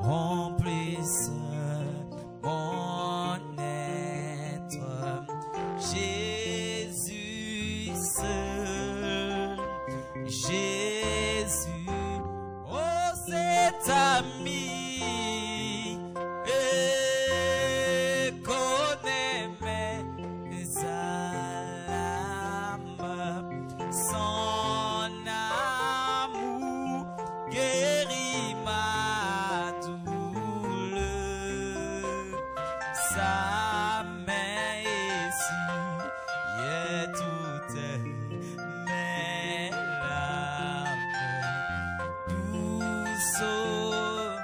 remplisse mon être. Jésus seul, Jésus, oh cet ami, et connaît mes âmes, son amour guérit ma douleur, sa main est sûre, et toutes mes larmes, doux sauveur,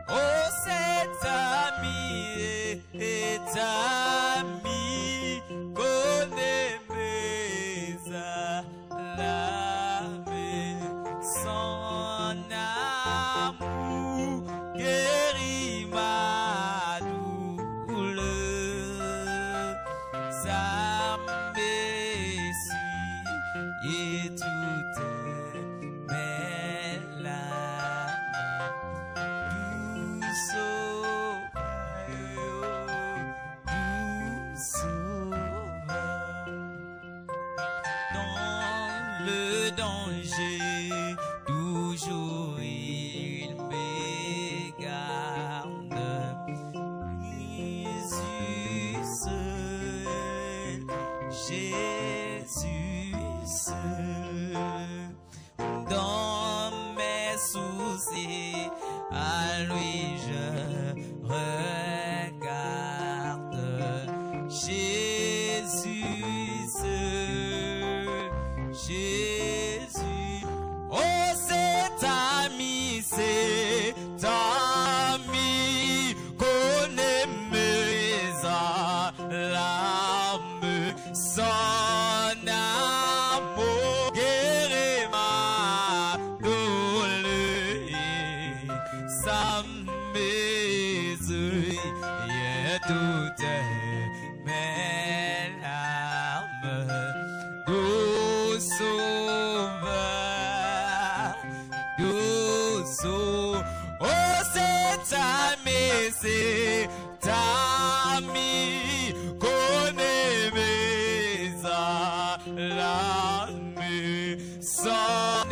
oh cet ami est ami, connaît mes âmes, son amour guérit ma douleur, sa messie et toutes mes larmes, doux sauveur, dans le danger, toujours il me garde. Jésus seul, dans mes soucis, à lui je regarde. Jésus seul, Jésus, oh cet ami, connaît mes larmes, son amour guérit ma douleur, sa maison et toutes mes larmes, doux sauveur, doux sauveur, oh cet ami, connaît mes larmes, son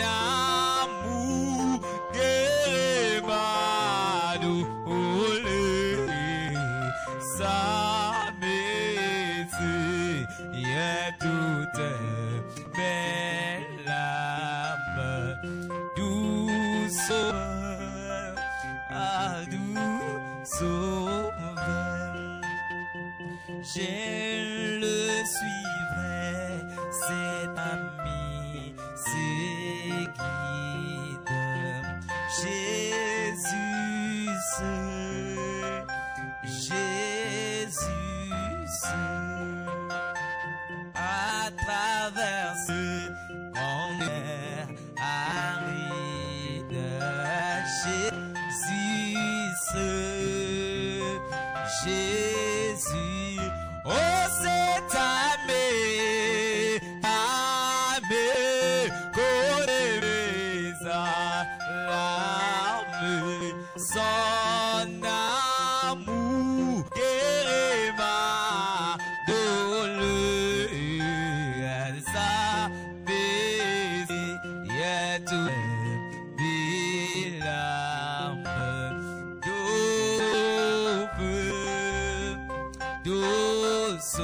amour guérit ma douleur, sa maison et toutes mes larmes, doux sauveur, doux sauveur, je le suivrai, cet ami, c'est guide, Jésus seul, Jésus seul, à travers ce monde aride, Jésus seul, Jésus, oh cet ami, connaît mes larmes, son amour guérit ma douleur, sa paix et toutes mes larmes, douce,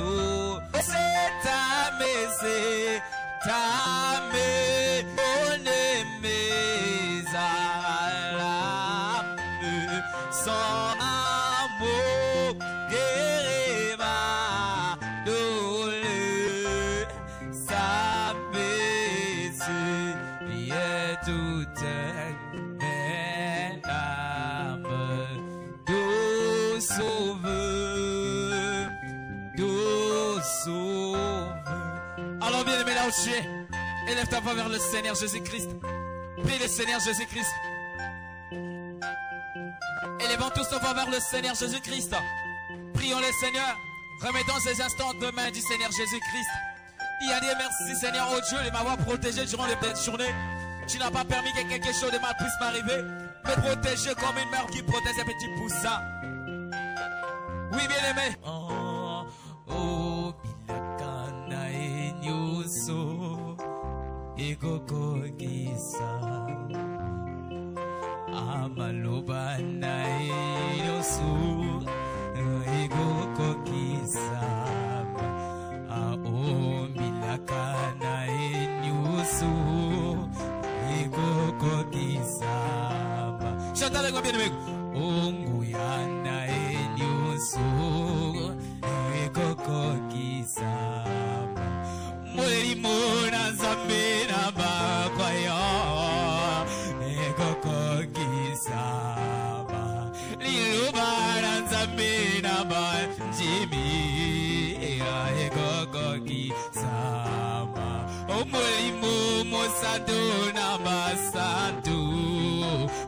c'est ta connaît mes larmes, son amour guérit ma douleur, sa paix et toutes mes larmes, doux sauveur, doux sauveur. Alors bien aimé là où tu es, élève ta voix vers le Seigneur Jésus-Christ. Prie le Seigneur Jésus-Christ. Élevons tous nos voix vers le Seigneur Jésus-Christ. Prions le Seigneur. Remettons ces instants de main du Seigneur Jésus-Christ. Il a dit merci Seigneur, oh Dieu, de m'avoir protégé durant les belles journées. Tu n'as pas permis que quelque chose de mal puisse m'arriver. Me protéger comme une mère qui protège un petit poussin. Oui, bien-aimé. Oh, oh, bilakana enyoso. Egoko gisa. Amaloba na enyoso. Egoko gisa. Oh, bilakana enyoso. Egoko gisa. Chante avec moi, bien-aimé. Onguyana enyoso ekoko kisama mulimo na zambe na bakwaya ekoko kisama liluba na zambe na banjimi ekoko kisama mulimo mosanto na basanto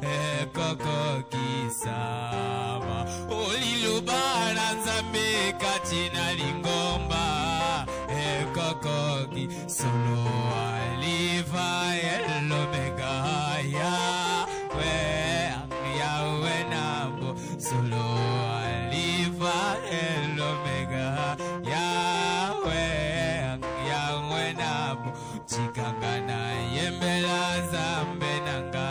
ekoko kisama oliluba na nzambe katina lingomba ekoko kisolo aliva elomega yawe nambo solo aliva elomega yawe nambo chikangana yembela zambe nanga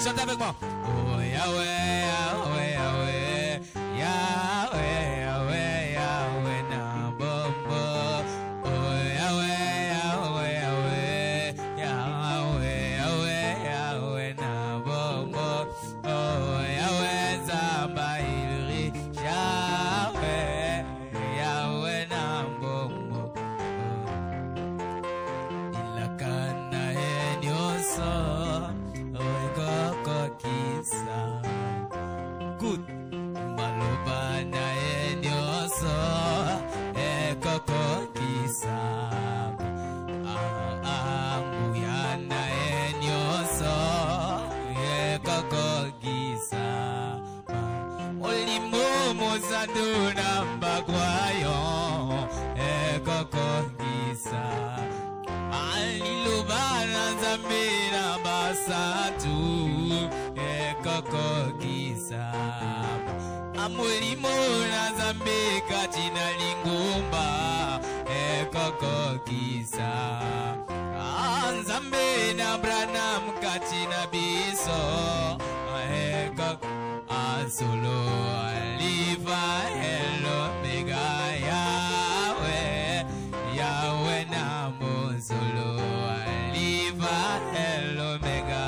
Chante avec moi. Oh Yahweh, Yahweh, Yahweh, Yahweh, Yahweh, Yahweh, na bombo. Oh Yahweh, Yahweh, Yahweh, Yahweh, Yahweh, Yahweh, na bombo. Oh Yahweh, Zamba ilri, Yahweh, Yahweh, na bombo. Ilakana enyoso. Good. Malubana enyoso ekoko kisama. Anguyana enyoso ekoko kisama. Olimo mozaduna mbagwayo ekoko kisama. Alilubana zamira basatu ekoko kisama. Amulimo na zambe katina lingumba ekoko kisama. Anzambe na branam katina biso ekoko asolo aliva hello mega Yahweh Yahweh namo solo aliva hello mega.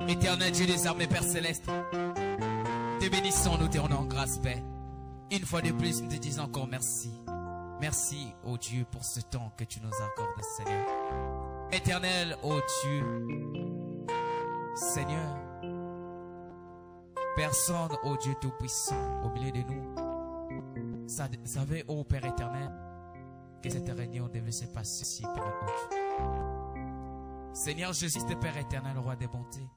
Éternel Dieu des armées, Père Céleste, te bénissons, nous te rendons en grâce, Père. Une fois de plus, nous te disons encore merci. Merci, ô Dieu, pour ce temps que tu nous accordes, Seigneur. Éternel, ô Dieu, Seigneur, personne, ô Dieu Tout-Puissant, au milieu de nous, savait, ô Père éternel, que cette réunion devait se passer ici pour un Dieu. Seigneur Jésus, Père éternel, Roi des bontés,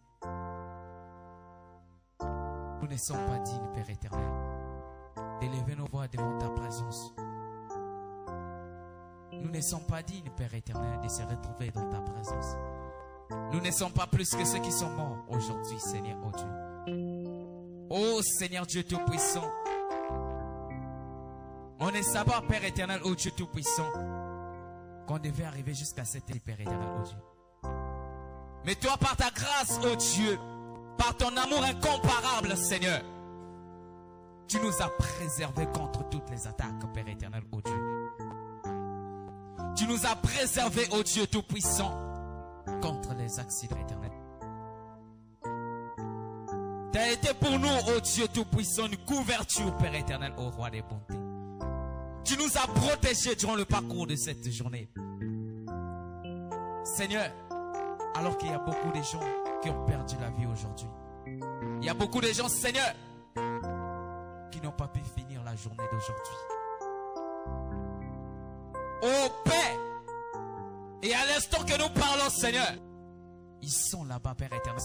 Nous ne sommes pas dignes, Père éternel, d'élever nos voix devant ta présence. Nous ne sommes pas dignes, Père éternel, de se retrouver dans ta présence. Nous ne sommes pas plus que ceux qui sont morts aujourd'hui, Seigneur, oh Dieu. Oh Seigneur Dieu Tout-Puissant, on ne sait pas, Père éternel, oh Dieu Tout-Puissant, qu'on devait arriver jusqu'à cette époque, Père éternel, oh Dieu. Mais toi, par ta grâce, oh Dieu, par ton amour incomparable, Seigneur, tu nous as préservés contre toutes les attaques, Père éternel, oh Dieu. Tu nous as préservés, oh Dieu Tout-Puissant, contre les accidents éternels. Tu as été pour nous, oh Dieu Tout-Puissant, une couverture, Père éternel, ô Roi des bontés. Tu nous as protégés durant le parcours de cette journée. Seigneur, alors qu'il y a beaucoup de gens qui ont perdu la vie aujourd'hui. Il y a beaucoup de gens, Seigneur, qui n'ont pas pu finir la journée d'aujourd'hui. Oh Père, et à l'instant que nous parlons, Seigneur, ils sont là-bas, Père éternel,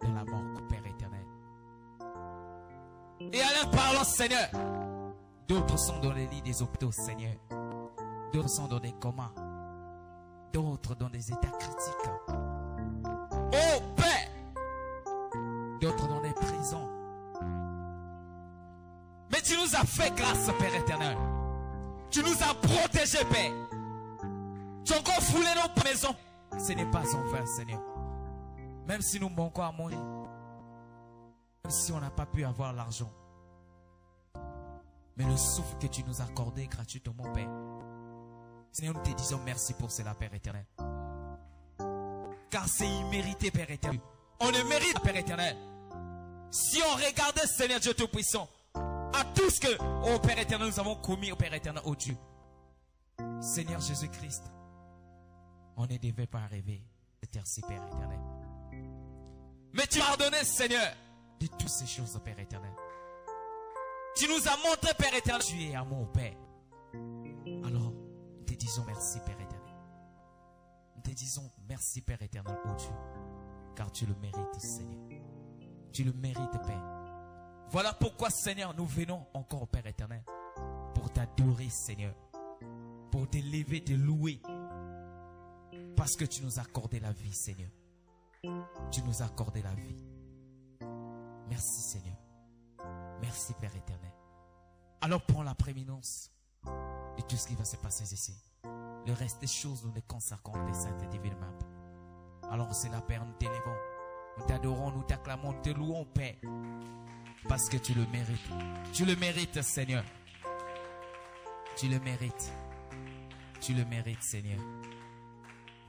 de la mort, Père éternel. Et à l'instant parlant, Seigneur, d'autres sont dans les lits des hôpitaux, Seigneur. D'autres sont dans des comas. D'autres dans des états critiques. Oh Père, d'autres dans des prisons. Mais tu nous as fait grâce, Père éternel. Tu nous as protégés, Père. Tu as encore foulé nos maisons. Ce n'est pas en vain, Seigneur. Même si nous manquons à mourir. Même si on n'a pas pu avoir l'argent. Mais le souffle que tu nous as accordé gratuitement, Père. Seigneur, nous te disons merci pour cela, Père éternel. Car c'est immérité, Père éternel. On le mérite, Père éternel. Si on regardait, Seigneur Dieu Tout-Puissant, à tout ce que, oh Père éternel, nous avons commis, oh Père éternel, oh Dieu. Seigneur Jésus-Christ, on ne devait pas arriver à terre-ci, Père éternel. Mais tu as pardonné, Seigneur, de toutes ces choses, Père éternel. Tu nous as montré, Père éternel, tu es amour, Père. Alors, nous te disons merci, Père éternel. Nous te disons merci, Père éternel, oh Dieu. Car tu le mérites, Seigneur. Tu le mérites, Père. Voilà pourquoi, Seigneur, nous venons encore, Père éternel, pour t'adorer, Seigneur. Pour t'élever, te louer. Parce que tu nous as accordé la vie, Seigneur. Tu nous as accordé la vie. Merci, Seigneur. Merci, Père éternel. Alors prends la prééminence de tout ce qui va se passer ici. Le reste des choses, nous les consacrons des saintes et divines mains. Alors c'est la Père, nous t'élevons. Nous t'adorons, nous t'acclamons, nous te louons, Père. Parce que tu le mérites. Tu le mérites, Seigneur. Tu le mérites. Tu le mérites, Seigneur.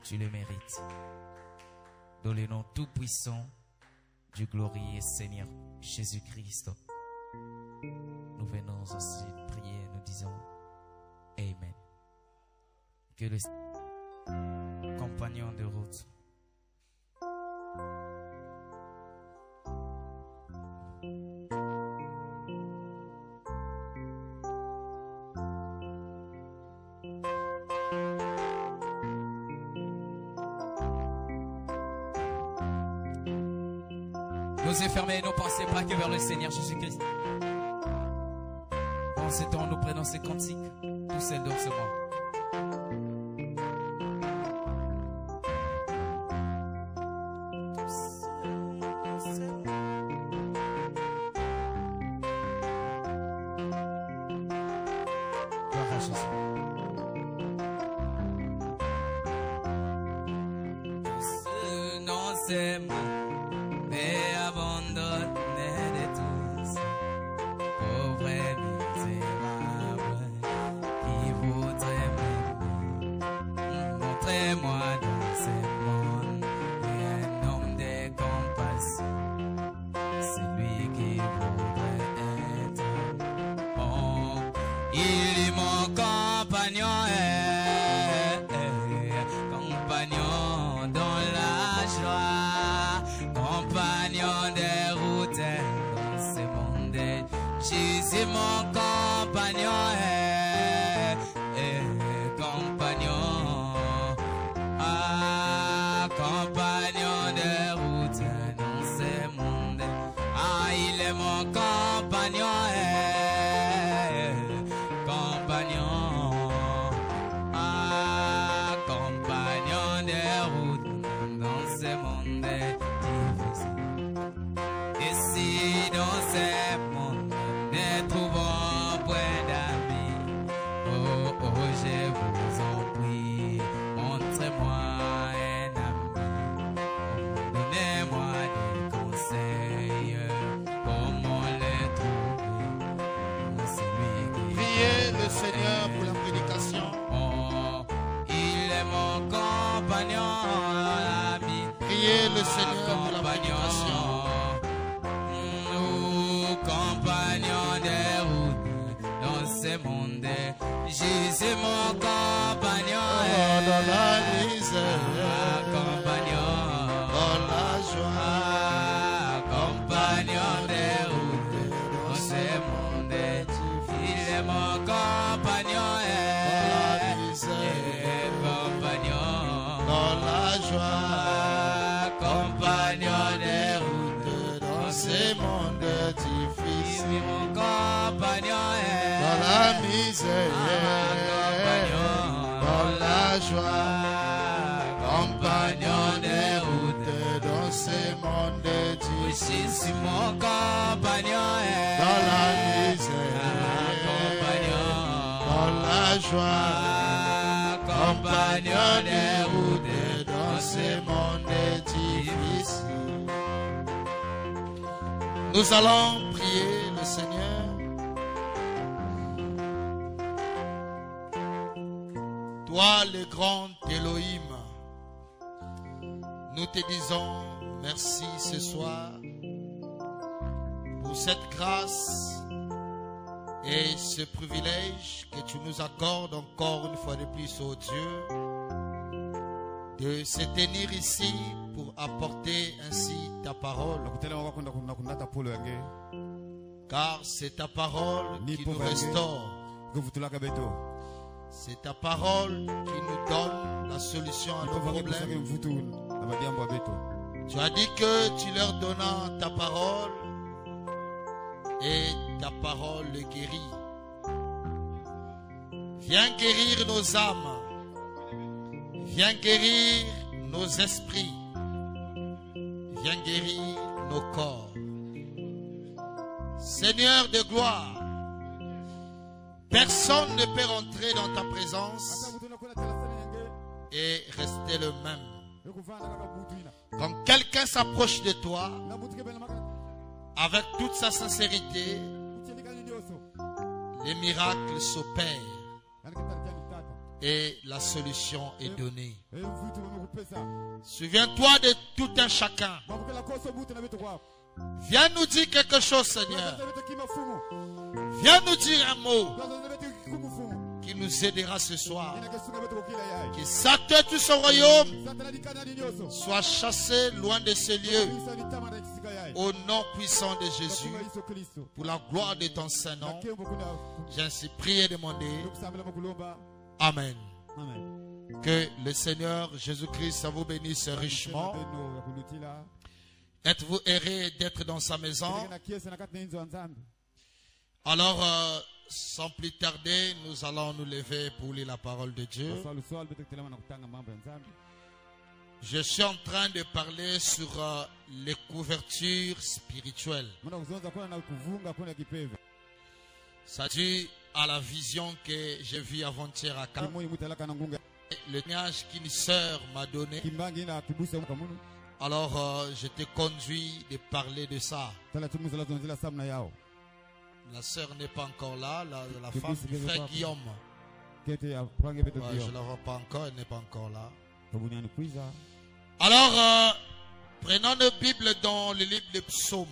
Tu le mérites. Dans le nom tout-puissant du glorieux Seigneur Jésus-Christ, nous venons aussi prier, nous disons Amen. Que le compagnon de route nos yeux fermés et nos pensées braquées vers le Seigneur Jésus-Christ. En ce temps, nous prenons ces cantiques, tous celles doucement. Gloire à Jésus. Ce nom c'est moi. Mais abandonné de tous, pauvre et misérable, qui voudrait m'aimer. Montrez-moi dans ce monde un homme de compassion, celui qui voudrait être. Oh, il est mon compagnon, compagnon dans la joie. Compagnon des routes dans ce monde, Jésus mon compagnon, compagnon, compagnon des routes dans ce monde. Ah, il Seigneur pour la prédication. Il est mon compagnon, ami. Priez le Seigneur pour la prédication. Nous, compagnons des routes dans ce monde, Jésus mon compagnon. Dans la misère, Compagnon. dans la joie, Compagnon des routes dans ce monde, il est mon compagnon. dans la misère, Compagnon. dans la joie, Compagnon des routes dans ces mondes difficiles, mon compagnon. dans la misère, dans la joie, compagnon des routes dans ces mondes difficiles, Jésus mon compagnon. dans la misère, dans la joie, compagnon des routes dans ces mondes difficiles. Nous allons prier le Seigneur. Toi, le grand Elohim, nous te disons merci ce soir pour cette grâce et ce privilège que tu nous accordes encore une fois de plus, ô Dieu, de se tenir ici pour apporter ainsi ta parole. Car c'est ta parole qui nous restaure. C'est ta parole qui nous donne la solution à nos problèmes. Tu as dit que tu leur donnas ta parole et ta parole les guérit. Viens guérir nos âmes. Viens guérir nos esprits. Viens guérir nos corps. Seigneur de gloire, personne ne peut rentrer dans ta présence et rester le même. Quand quelqu'un s'approche de toi avec toute sa sincérité, les miracles s'opèrent et la solution est donnée. Souviens-toi de tout un chacun. Viens nous dire quelque chose, Seigneur. Viens nous dire un mot qui nous aidera ce soir. Que Satan et tout son royaume soit chassé loin de ces lieux. Au nom puissant de Jésus, pour la gloire de ton Saint-Nom, j'ai ainsi prié et demandé. Amen. Que le Seigneur Jésus-Christ vous bénisse richement. Êtes-vous heureux d'être dans sa maison? Alors, sans plus tarder, nous allons nous lever pour lire la parole de Dieu. Je suis en train de parler sur les couvertures spirituelles. Ça dit à la vision que j'ai vue avant-hier à Cannes. Le témoignage qu'une sœur m'a donné. Alors, je t'ai conduit de parler de ça. La sœur n'est pas encore là, la femme du frère Guillaume. Ouais, je ne la vois pas encore, elle n'est pas encore là. Alors, prenons nos Bibles dans le livre des Psaumes.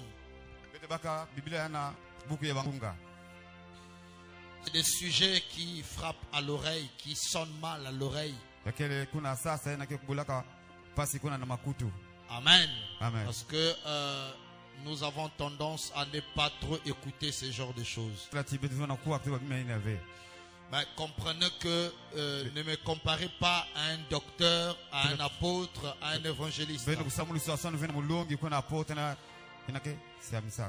C'est des sujets qui frappent à l'oreille, qui sonnent mal à l'oreille. Amen. Amen. Parce que nous avons tendance à ne pas trop écouter ce genre de choses. Mais comprenez que ne me comparez pas à un docteur, à un apôtre, à un évangéliste.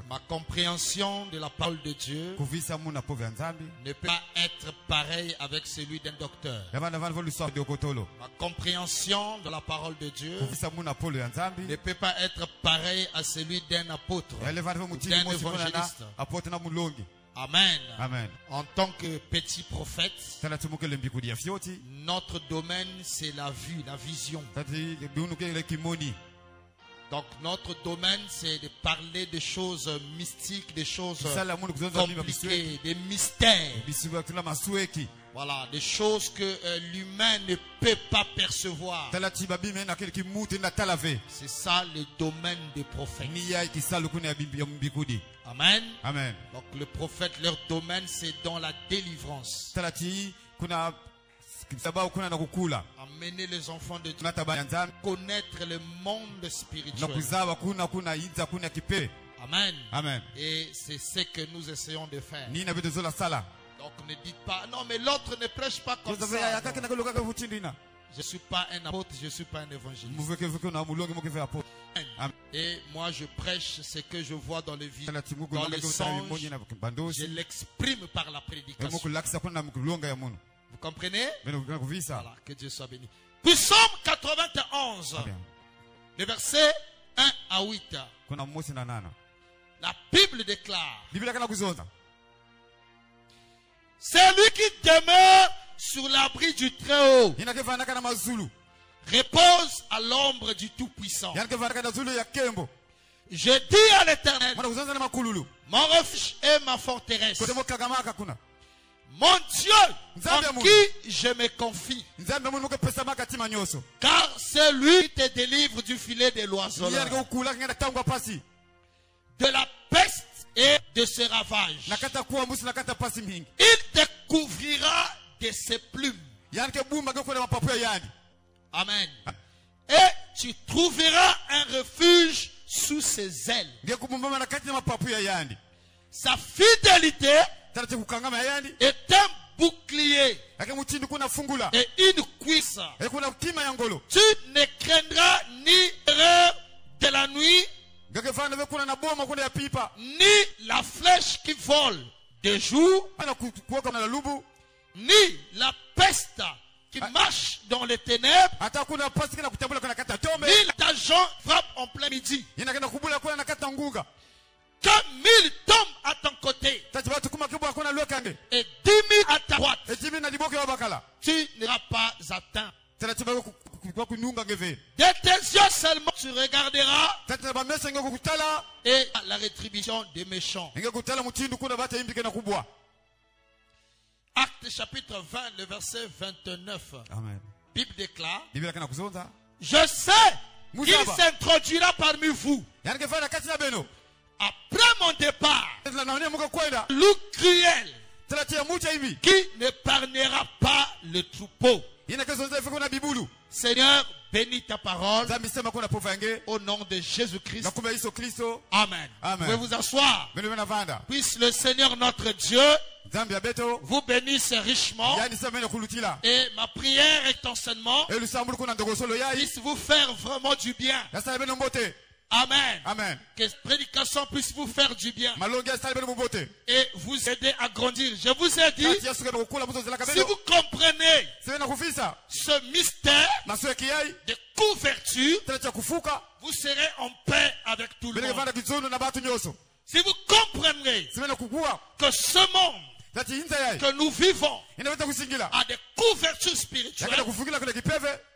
Ma compréhension de la parole de Dieu ne peut pas être pareille avec celui d'un docteur. Ma compréhension de la parole de Dieu ne peut pas être pareille à celui d'un apôtre ou d'un évangéliste. Amen. Amen. En tant que petit prophète, notre domaine c'est la vue, la vision. Donc notre domaine, c'est de parler des choses mystiques, des choses compliquées, des mystères. Voilà, des choses que l'humain ne peut pas percevoir. C'est ça le domaine des prophètes. Amen. Amen. Donc le prophète, leur domaine, c'est dans la délivrance. Amener les enfants de Dieu à connaître le monde spirituel. Amen. Amen. Et c'est ce que nous essayons de faire. Donc ne dites pas, non mais l'autre ne prêche pas comme ça. Je ne suis pas un apôtre, je ne suis pas un évangéliste. Et moi je prêche ce que je vois dans les vies, dans les songes. Je l'exprime par la prédication. Vous comprenez? Voilà, que Dieu soit béni. Psaume 91, le verset 1 à 8. La Bible déclare: c'est lui qui demeure sur l'abri du Très-Haut, repose à l'ombre du Tout-Puissant. Je dis à l'Éternel, mon refuge et ma forteresse, mon Dieu en qui je me confie, car c'est lui qui te délivre du filet des oiseleurs, de la peste et de ses ravages. Il te couvrira de ses plumes. Amen. Et tu trouveras un refuge sous ses ailes. Sa fidélité est un bouclier et une cuisse. Tu ne craindras ni l'erreur de la nuit, ni la flèche qui vole de jour, ni la peste qui marche dans les ténèbres, ni l'agent frappe en plein midi. Que 1000 tombent à ton côté et 10 000 à ta droite, tu n'auras pas atteint. De tes yeux seulement tu regarderas et la rétribution des méchants. Acte chapitre 20, le verset 29. Amen. Bible déclare: je sais qu'il s'introduira parmi vous après mon départ, loup cruel qui n'épargnera pas le troupeau. Seigneur, bénis ta parole au nom de Jésus-Christ. Amen. Vous pouvez vous asseoir. Puisse le Seigneur notre Dieu vous bénisse richement. Et ma prière et ton enseignement puisse vous faire vraiment du bien. Amen. Amen. Que cette prédication puisse vous faire du bien et vous aider à grandir. Je vous ai dit, si vous comprenez ce mystère de couverture, vous serez en paix avec tout le monde. Si vous comprendrez que ce monde que nous vivons a des couvertures spirituelles,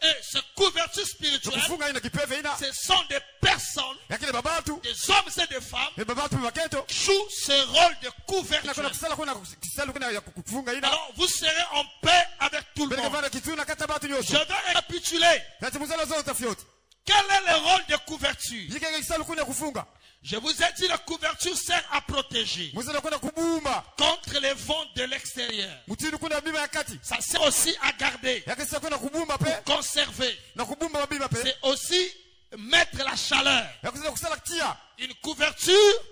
et ces couvertures spirituelles, ce sont des personnes, des hommes et des femmes qui jouent ce rôle de couverture. Alors vous serez en paix avec tout le monde. Je vais récapituler. Quel est le rôle de couverture? Je vous ai dit, la couverture sert à protéger contre les vents de l'extérieur. Ça sert aussi à garder, pour conserver. C'est aussi mettre la chaleur. Une couverture,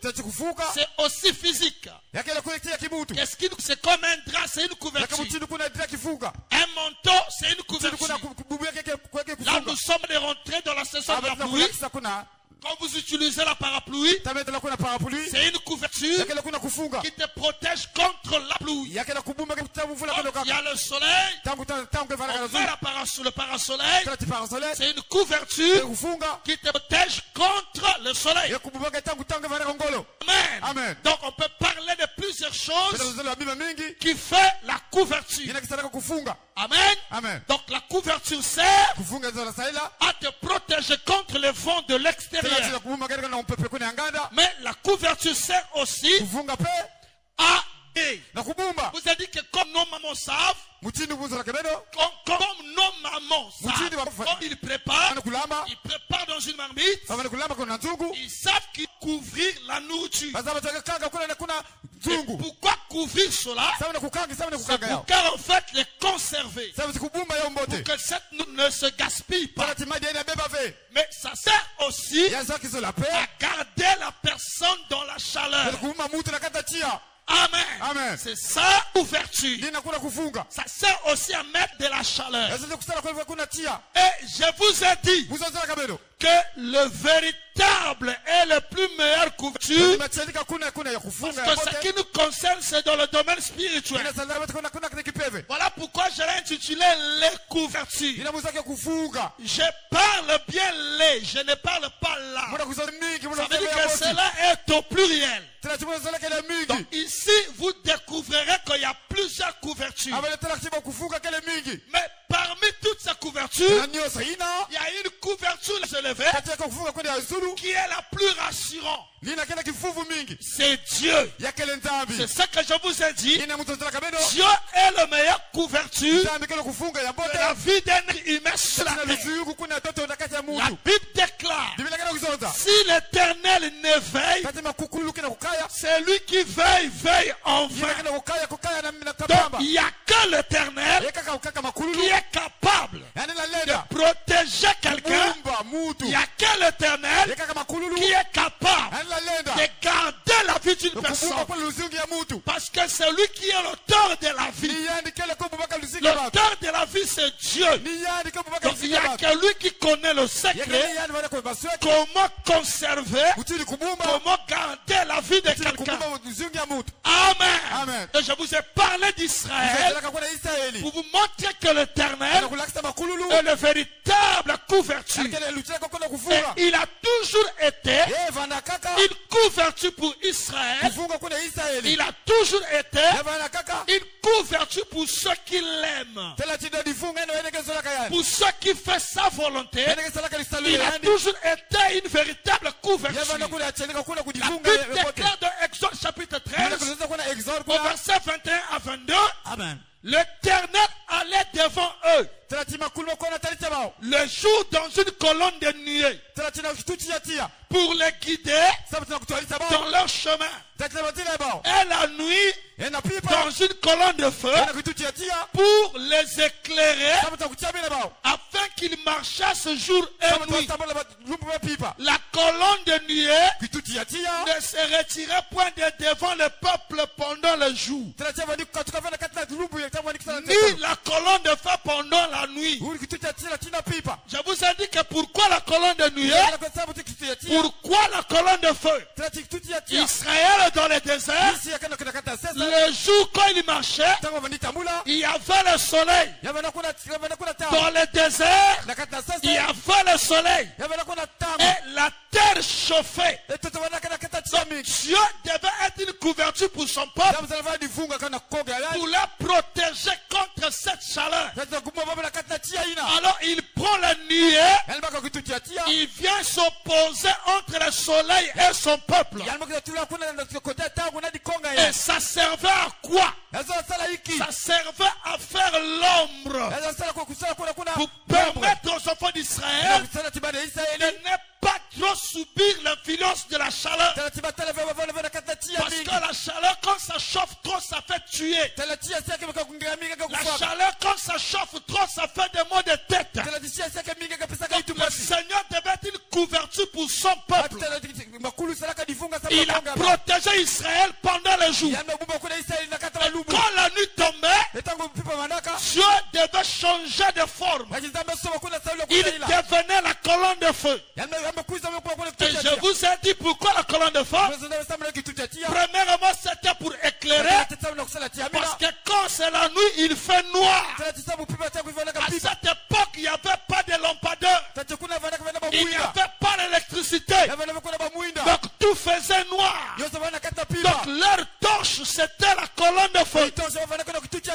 c'est aussi physique. C'est comme un drap, c'est une couverture. Un manteau, c'est une couverture. Là, nous sommes rentrés dans la saison de la pluie. Quand vous utilisez la parapluie, c'est une couverture qui te protège contre la pluie. Il y a le soleil, on met le parasoleil, c'est une couverture qui te protège contre le soleil. Amen. Amen. Donc on peut parler de plusieurs choses qui fait la couverture. Amen. Amen. Donc la couverture sert à te protéger contre les vents de l'extérieur. couverture sert aussi à aider. Vous avez dit que comme nos mamans savent, comme nos mamans savent, comme ils préparent dans une marmite, ils savent qu'ils couvrir la nourriture. Et pourquoi couvrir cela? C'est pour car en fait les conserver. Pour que cette nourriture ne se gaspille pas. Mais ça sert aussi à garder la personne dans la chaleur. Amen. Amen. C'est ça, ouverture. Ça sert aussi à mettre de la chaleur. Et je vous ai dit que le véritable et le plus meilleur couverture, parce que ce qui nous concerne, c'est dans le domaine spirituel. Voilà pourquoi je l'ai intitulé les couvertures. Je parle bien les, je ne parle pas là. Ça veut dire que cela est au pluriel. Donc ici, vous découvrirez qu'il y a plusieurs couvertures. Mais parmi toutes ces couvertures, il y a une couverture élevée qui est la plus rassurante. C'est Dieu. C'est ça que je vous ai dit. Dieu est la meilleure couverture de la vie d'un humain sur la terre. La Bible déclare, si l'Éternel ne veille, c'est lui qui veille en vain. Donc il n'y a que l'Éternel qui est capable de protéger quelqu'un. Il n'y a que l'Éternel qui est capable de garder la vie d'une personne. Parce que c'est lui qui est l'auteur de la vie. L'auteur de la vie, c'est Dieu. Donc il n'y a que lui qui connaît le secret. Comment conserver, comment garder la vie de quelqu'un. Amen. Et je vous ai parlé d'Israël pour vous montrer que l'Éternel est le véritable couverture. Et il a toujours été une couverture pour Israël. Il a toujours été une couverture pour ceux qui l'aiment. Pour ceux qui font sa volonté. Il a toujours été une véritable couverture. La Bible déclare dans Exode chapitre 13, au verset 21 à 22, l'Éternel allait devant eux le jour dans une colonne de nuée pour les guider dans leur chemin, et la nuit dans une colonne de feu pour les éclairer afin qu'ils marchassent jour et nuit. La colonne de nuée ne se retirait point de devant le peuple pendant le jour, ni la colonne de feu pendant la nuit. Je vous ai dit que pourquoi la colonne de nuée? Pourquoi la colonne de feu? Israël dans le désert, le jour quand il marchait, il y avait le soleil. Dans le désert, il y avait le soleil. Et la terre chauffait. Donc Dieu devait être une couverture pour son peuple, pour la protéger contre cette chaleur. Alors il prend la nuée, il vient s'opposer entre le soleil et son peuple. Et ça servait à quoi? Ça servait à faire l'ombre, pour permettre aux enfants d'Israël de ne pas trop subir l'influence de la chaleur. Parce que la chaleur, quand ça chauffe trop, ça fait tuer. La chaleur, quand ça chauffe trop, ça fait des maux de tête. Donc, le Seigneur devait être une couverture pour son peuple. Il a protégé Israël pendant le jour. Quand la nuit tombait, Dieu devait changer de forme. Il devenait la colonne de feu. Et je vous ai dit pourquoi la colonne de feu. Premièrement, c'était pour éclairer. Parce que quand c'est la nuit, il fait noir. À cette époque, il n'y avait pas de lampadaire. Il n'y avait pas d'électricité. Donc tout faisait noir. Donc leur torche gauche, c'était la colonne de feu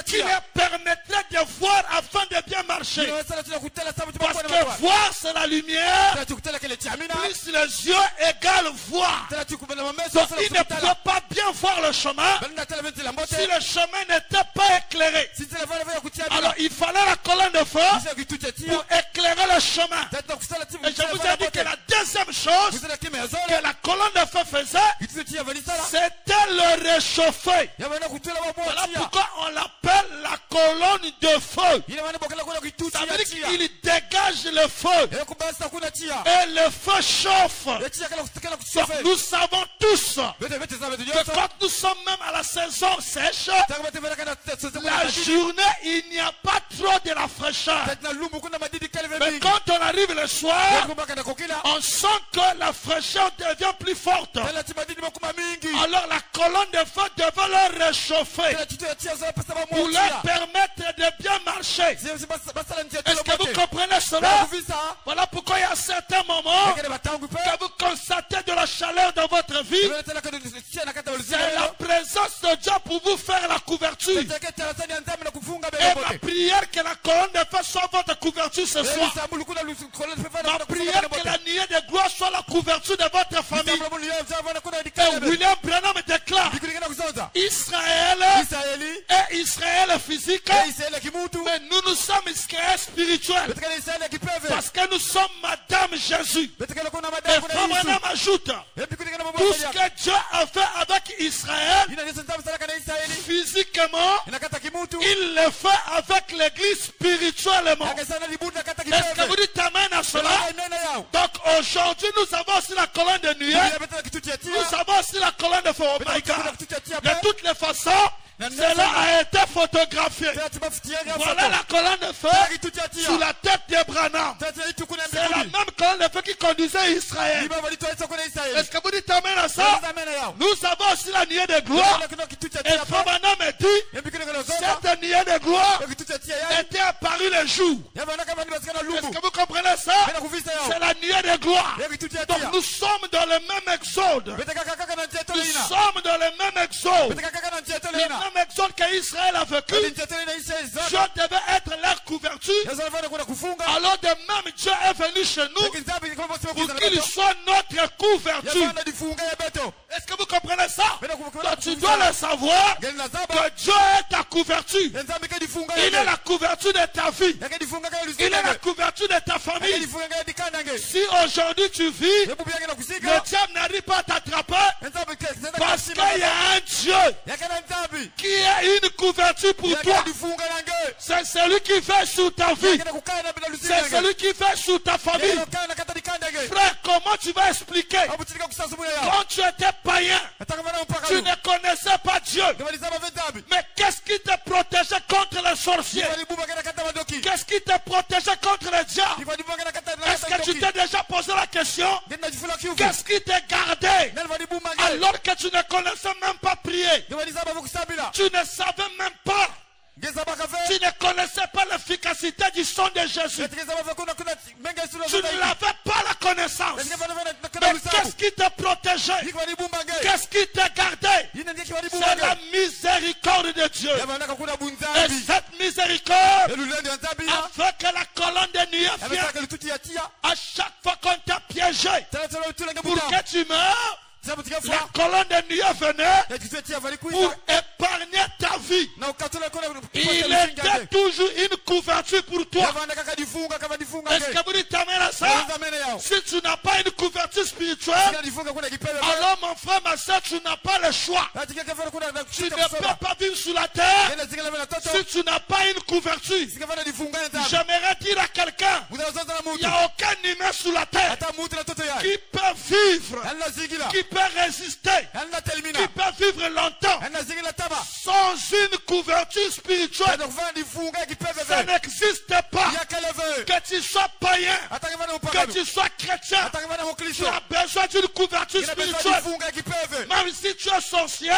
qui leur permettrait de voir afin de bien marcher. Parce que voir, c'est la lumière. Plus les yeux égale voir. Donc, ils ne pouvaient pas bien voir le chemin si le chemin n'était pas éclairé. Alors, il fallait la colonne de feu pour éclairer le chemin. Et je vous ai dit que la deuxième chose que la colonne de feu faisait, c'était le réchauffer. Voilà pourquoi on l'appelle la colonne de feu. Ça veut dire qu'il dégage le feu. Et le feu chauffe. Donc, nous savons tous que quand nous sommes même à la saison sèche, la journée, il n'y a pas trop de la fraîcheur. Mais quand on arrive le soir, on sent que la fraîcheur devient plus forte. Alors la colonne de feu devait leur réchauffer pour leur permettre de bien marcher. Est-ce que vous comprenez cela? Voilà pourquoi il y a certains moments que vous constatez de la chaleur dans votre vie. C'est la présence de Dieu pour vous faire la couverture. Et ma prière que la colonne de feu soit votre couverture ce soir. Ma prière que la nuée de gloire soit la couverture de votre famille. Et William Branham déclare Israël est Israël physique, mais nous sommes Israël spirituel. Parce que nous sommes Madame Jésus. Et Frère Branham ajoute tout ce que Dieu a fait avec Israël physiquement, il le fait avec l'église spirituellement. Est-ce que vous dites amen à cela? Donc aujourd'hui nous avons aussi la colonne de nuée. Nous avons aussi la colonne de feu. Oh my God. De toutes les façons, cela a été photographié. Voilà la colonne de feu sous la tête de Branham. C'est la même colonne de feu qui conduisait Israël. Est-ce que vous dites amen à ça? Nous avons aussi la nuée de gloire. Et Frère Branham me dit, cette nuée de gloire était apparue le jour. Est-ce que vous comprenez ça? C'est la nuée de gloire. Donc nous sommes dans le même exode. Nous sommes dans le même exode. Le même exode qu'Israël a vécu. Dieu devait être leur couverture. Alors de même Dieu est venu chez nous pour qu'il soit notre couverture. Est-ce que vous comprenez ça? Donc tu dois le savoir que Dieu est ta couverture. Il est la couverture de ta vie. Il est la couverture de ta famille. Si aujourd'hui tu vis, le diable n'arrive pas à t'attraper parce qu'il y a un Dieu qui est une couverture pour toi. C'est celui qui fait sur ta vie. C'est celui qui fait sur ta famille. Frère, comment tu vas expliquer? Quand tu étais païen, tu ne connaissais pas Dieu. Mais qu'est-ce qui te protégeait contre les sorciers? Qu'est-ce qui te protégeait contre les diables? Est-ce que tu t'es déjà posé la question? Qu'est-ce qui te gardait alors que tu ne connaissais même pas prier? Tu ne savais même pas. Tu ne connaissais pas l'efficacité du sang de Jésus. Tu ne l'avais pas la connaissance. Mais qu'est-ce qui te protégeait? Qu'est-ce qui te gardait? C'est la miséricorde de Dieu. Et cette miséricorde a fait que la colonne de nuée vient à chaque fois qu'on t'a piégé pour que tu meurs. La colonne de nuée venait pour épargner ta vie. Il était toujours une couverture pour toi. Est-ce que vous dites amen à ça? Si tu n'as pas une couverture spirituelle, alors mon frère, ma soeur, tu n'as pas le choix. Tu ne peux pas vivre sur la terre si tu n'as pas une couverture. J'aimerais dire à quelqu'un, il n'y a aucun humain sur la terre qui peut vivre, qui peut résister, qui peut vivre longtemps sans une couverture spirituelle. Ça n'existe pas. Que tu sois païen, que tu sois chrétien, tu as besoin d'une couverture spirituelle. Même si tu es sorcier,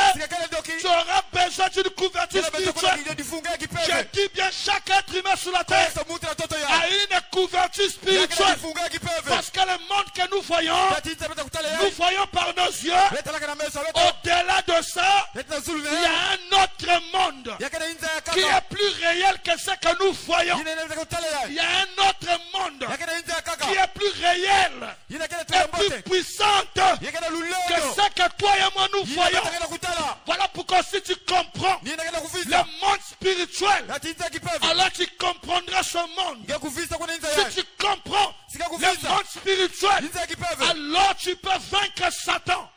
tu auras besoin d'une couverture spirituelle. Je dis bien, chaque être humain sur la terre a une couverture spirituelle. Parce que le monde que nous voyons par nos yeux, au-delà de ça, Il y a un autre monde qui est plus réel que ce que nous voyons. Il y a un autre monde qui est plus réel et plus puissante que ce que toi et moi nous voyons. Voilà pourquoi si tu comprends le monde spirituel, alors tu comprendras ce monde. Si tu comprends le monde spirituel, alors tu peux vaincre Satan.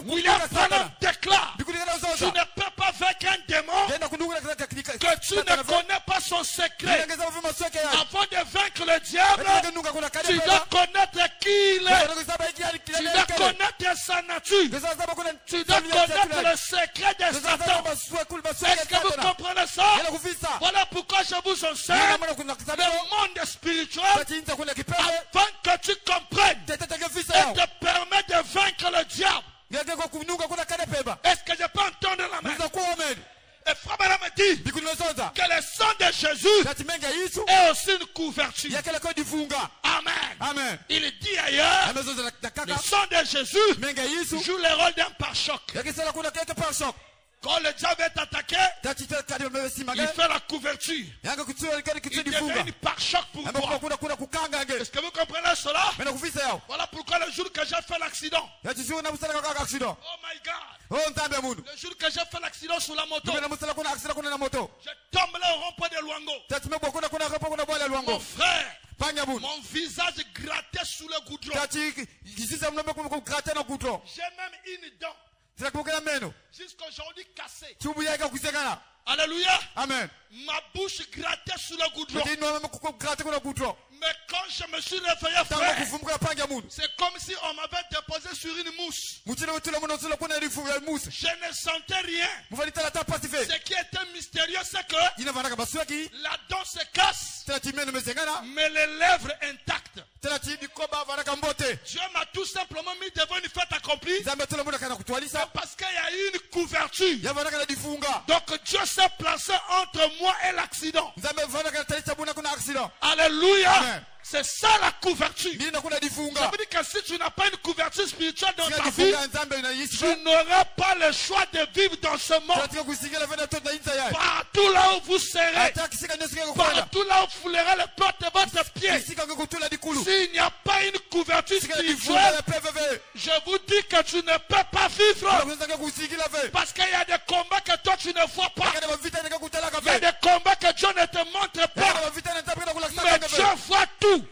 William Branham déclare: tu ne peux pas vaincre un démon que tu ne connais pas son secret. Avant de vaincre le diable, tu dois connaître qui il est. Tu dois connaître sa nature. Tu dois connaître le secret de Satan. Est-ce que vous comprenez ça? Voilà pourquoi je vous enseigne le monde spirituel, afin que tu comprennes et te permets de vaincre le diable. Est-ce que je peux entendre la main? Et Frère Branham me dit que le sang de Jésus est aussi une couverture. Amen. Amen. Il dit ailleurs, le sang de Jésus joue le rôle d'un pare-choc. Quand le diable est attaqué, il fait la couverture. Il devient une pare-choc pour moi. Est-ce que vous comprenez cela? Voilà pourquoi le jour que j'ai fait l'accident, oh my God, le jour que j'ai fait l'accident sur la moto, je tombe là au rond-point de Luango. Mon frère, mon visage gratté sous le goudron. J'ai même une dent jusqu'aujourd'hui cassée. Alléluia. Amen. Ma bouche grattait sous le goudron. Mais quand je me suis réveillé, frère, c'est comme si on m'avait déposé sur une mousse. Je ne sentais rien. Ce qui était mystérieux, c'est que la dent se casse, mais les lèvres intactes. Dieu m'a tout simplement mis devant une fête accomplie. Parce qu'il y a eu une couverture. Donc Dieu s'est placé entre moi et l'accident. Alléluia. Amen. C'est ça la couverture. Ça veut dire que si tu n'as pas une couverture spirituelle dans ta vie, tu n'auras pas le choix de vivre dans ce monde. Partout là où vous serez, partout là où vous foulerez les portes de votre pied, s'il n'y a pas une couverture spirituelle, je vous dis que tu ne peux pas vivre. Parce qu'il y a des combats que toi tu ne vois pas. Il y a des combats que Dieu ne te montre pas. Mais Dieu voit tout. Dieu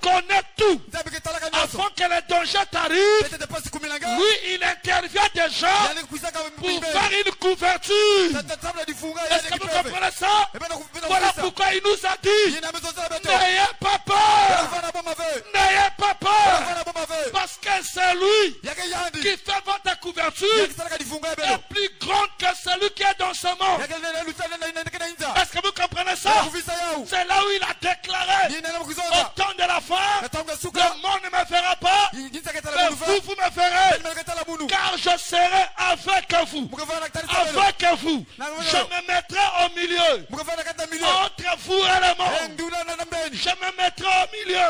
connaît tout. Avant que le danger t'arrive, lui il intervient déjà pour faire une couverture. Est-ce que vous comprenez ça? Voilà pourquoi il nous a dit: n'ayez pas peur. N'ayez pas peur. Parce que c'est lui qui fait votre couverture est plus grand que celui qui est dans ce monde. Est-ce que vous comprenez ça? C'est là où il a déclaré: au temps de la fin, le monde ne me fera pas, mais vous me ferez, car je serai avec vous. Avec vous. Je me mettrai au milieu, entre vous et le monde. Je me mettrai au milieu,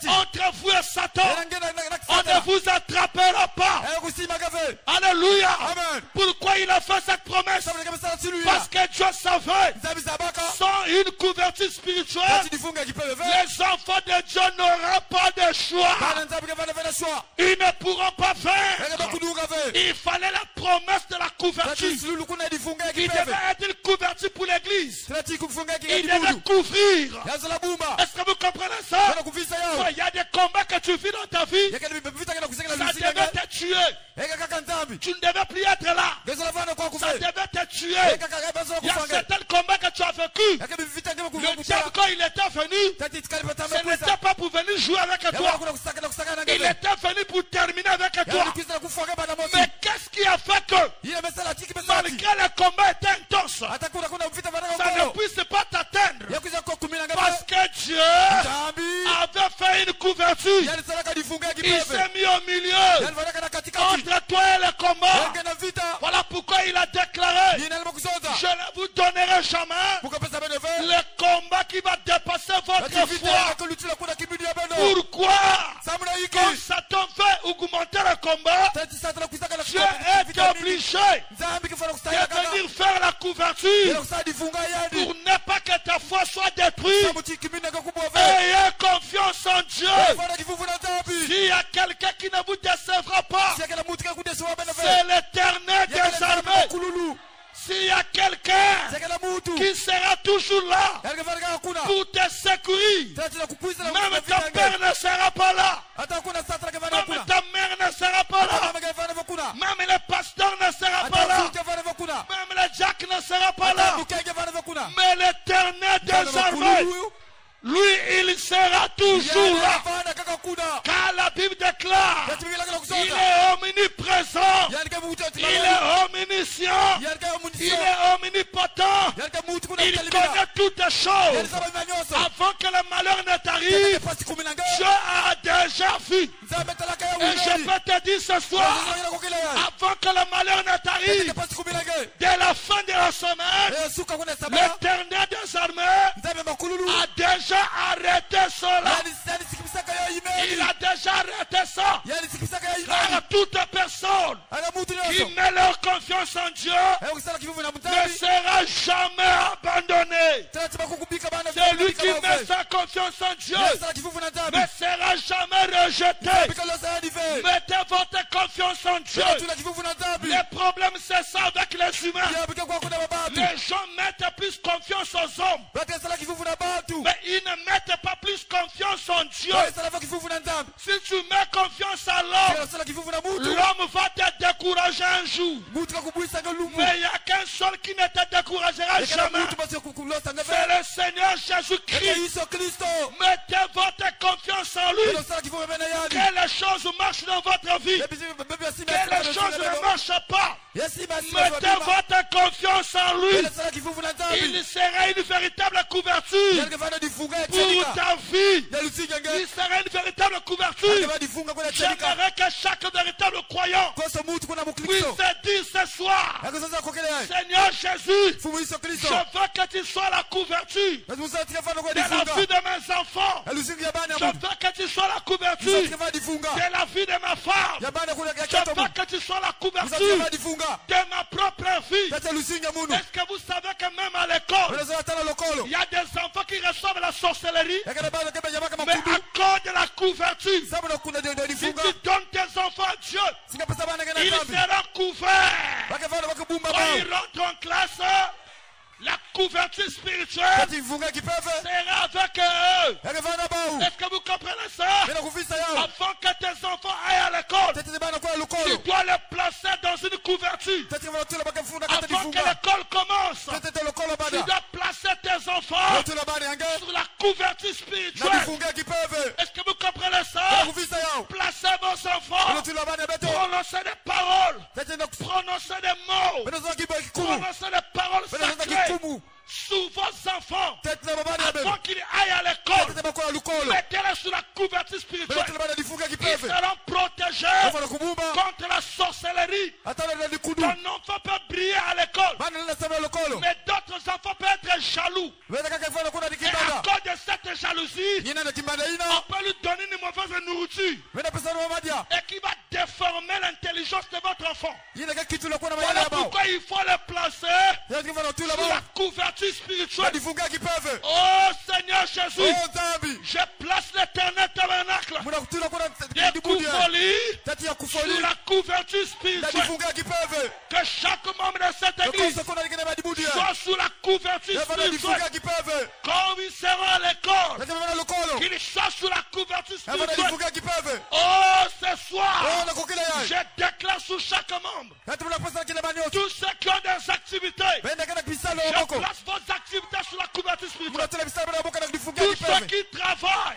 entre vous et Satan. On ne vous attrapera pas. Alléluia. Pourquoi il a fait cette promesse? Parce que Dieu savait, sans une couverture spirituelle, les enfants de Dieu n'auront pas de choix. Ils ne pourront pas faire. Il fallait la promesse de la couverture. Il devait être une couverture pour l'église. Il devait couvrir. Est-ce que vous comprenez ça? Il y a des combats que tu vis dans ta vie. Ça devait te tuer. Tu ne devais plus être là. Ça devait te tuer. Il y a certains combats que tu as vécu. Le diable, quand il était venu, ce n'était pas pour venir jouer avec toi. Il était venu pour terminer avec toi. Mais qu'est-ce qui a fait que, malgré le combat était intense, ça ne puisse pas t'atteindre? Parce que Dieu avait fait une couverture. Il s'est mis au milieu entre toi et le combat. Voilà pourquoi il a déclaré: je ne vous donnerai jamais le combat qui va dépasser votre foi. Pourquoi? Quand Satan fait augmenter le combat, Dieu est obligé de venir faire la couverture pour ne pas que ta foi soit détruite. Ayez confiance en Dieu. S'il y a quelqu'un qui ne vous décevra pas, c'est l'Éternel des armées. S'il y a quelqu'un qui sera toujours là pour te secourir, même ton père ne sera pas là, même ta mère ne sera pas là, même le pasteur ne sera pas là, même le Jack ne sera pas là, mais l'Éternel des armées, lui, il sera toujours là. Car la Bible déclare, il est omniprésent, il est omniscient, il est omnipotent, il connaît toutes choses. Avant que le malheur ne t'arrive, Dieu a déjà vu. Et je peux te dire ce soir, avant que le malheur ne t'arrive, dès la fin de la semaine, l'Éternel des armées a déjà arrêté cela. Il a déjà arrêté ça. Car toute personne qui met leur confiance en Dieu ne sera jamais abandonné. Celui qui met sa confiance en Dieu ne sera jamais rejeté. Mettez votre confiance en Dieu. Le problème c'est ça avec les humains. Les gens mettent plus confiance aux hommes, mais ils ne mettent pas plus confiance en Dieu. Si tu mets confiance à l'homme, l'homme va te décourager un jour. Mais il n'y a qu'un seul qui ne te découragera jamais. C'est le Seigneur Jésus-Christ. Mettez votre confiance en lui. Que les choses marchent dans votre vie, que les choses ne marchent pas, mettez votre confiance en lui. Il sera une véritable couverture pour ta vie. Il sera une véritable couverture. J'aimerais que chaque véritable croyant puisse dire ce soir, Seigneur Jésus, je veux que tu sois la couverture de la vie de mes enfants. Je veux que tu sois la couverture de la vie de ma femme. Je veux que tu sois la couverture de ma propre vie. Est-ce que vous savez que même à l'école, il y a des enfants qui reçoivent la sorcellerie, mais à cause de la couverture, si tu donnes tes enfants à Dieu, ils seront couverts. Quand ils rentrent en classe, la couverture spirituelle sera avec eux. Est-ce que vous comprenez ça? Avant que tes enfants aillent à l'école, tu dois les placer dans une couverture. Avant que l'école commence, tu dois placer tes enfants sur la couverture spirituelle. Est-ce que vous comprenez ça? Placez vos enfants, prononcez des paroles, prononcez des mots, prononcez des paroles sacrées sur vos enfants avant qu'ils aillent à l'école. Mettez-les sur la couverture spirituelle. Ils seront protégés contre la sorcellerie. Ton enfant peut briller à l'école, mais d'autres enfants peuvent être jaloux. Et à cause de cette jalousie, on peut lui donner une mauvaise nourriture et qui va déformer l'intelligence de votre enfant. Voilà pourquoi il faut le placer sur la couverture spirituelle. Oh Seigneur Jésus, je place l'éternel tabernacle des Koufoli sur la couverture spirituelle. Que chaque membre de cette église soit sous la couverture spirituelle. Quand ils seront à l'école, qu'ils soient sous la couverture spirituelle. Oh, ce soir, je déclare sur chaque membre, tous ceux qui ont des activités, je place vos activités sur la couverture spirituelle. Tous ceux qui travaillent,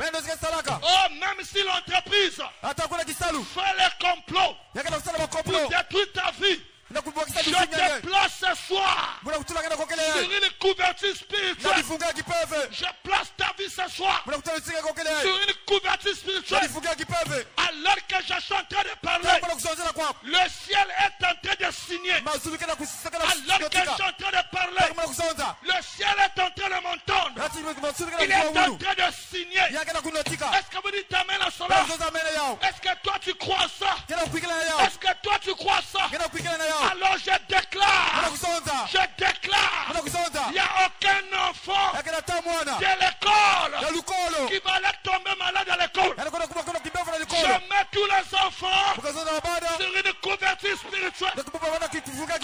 oh, même si l'entreprise fait les complots pour détruire ta vie, je te place ce soir sur une couverture spirituelle. Je place ta vie ce soir sur une couverture spirituelle. Alors que je suis en train de parler, le ciel est en train de signer. Alors que je suis en train de parler, le ciel est en train de m'entendre. Il est en train de signer. Est-ce que vous dites amen à cela? Est-ce que toi tu crois ça? Est-ce que toi tu crois ça? Alors je déclare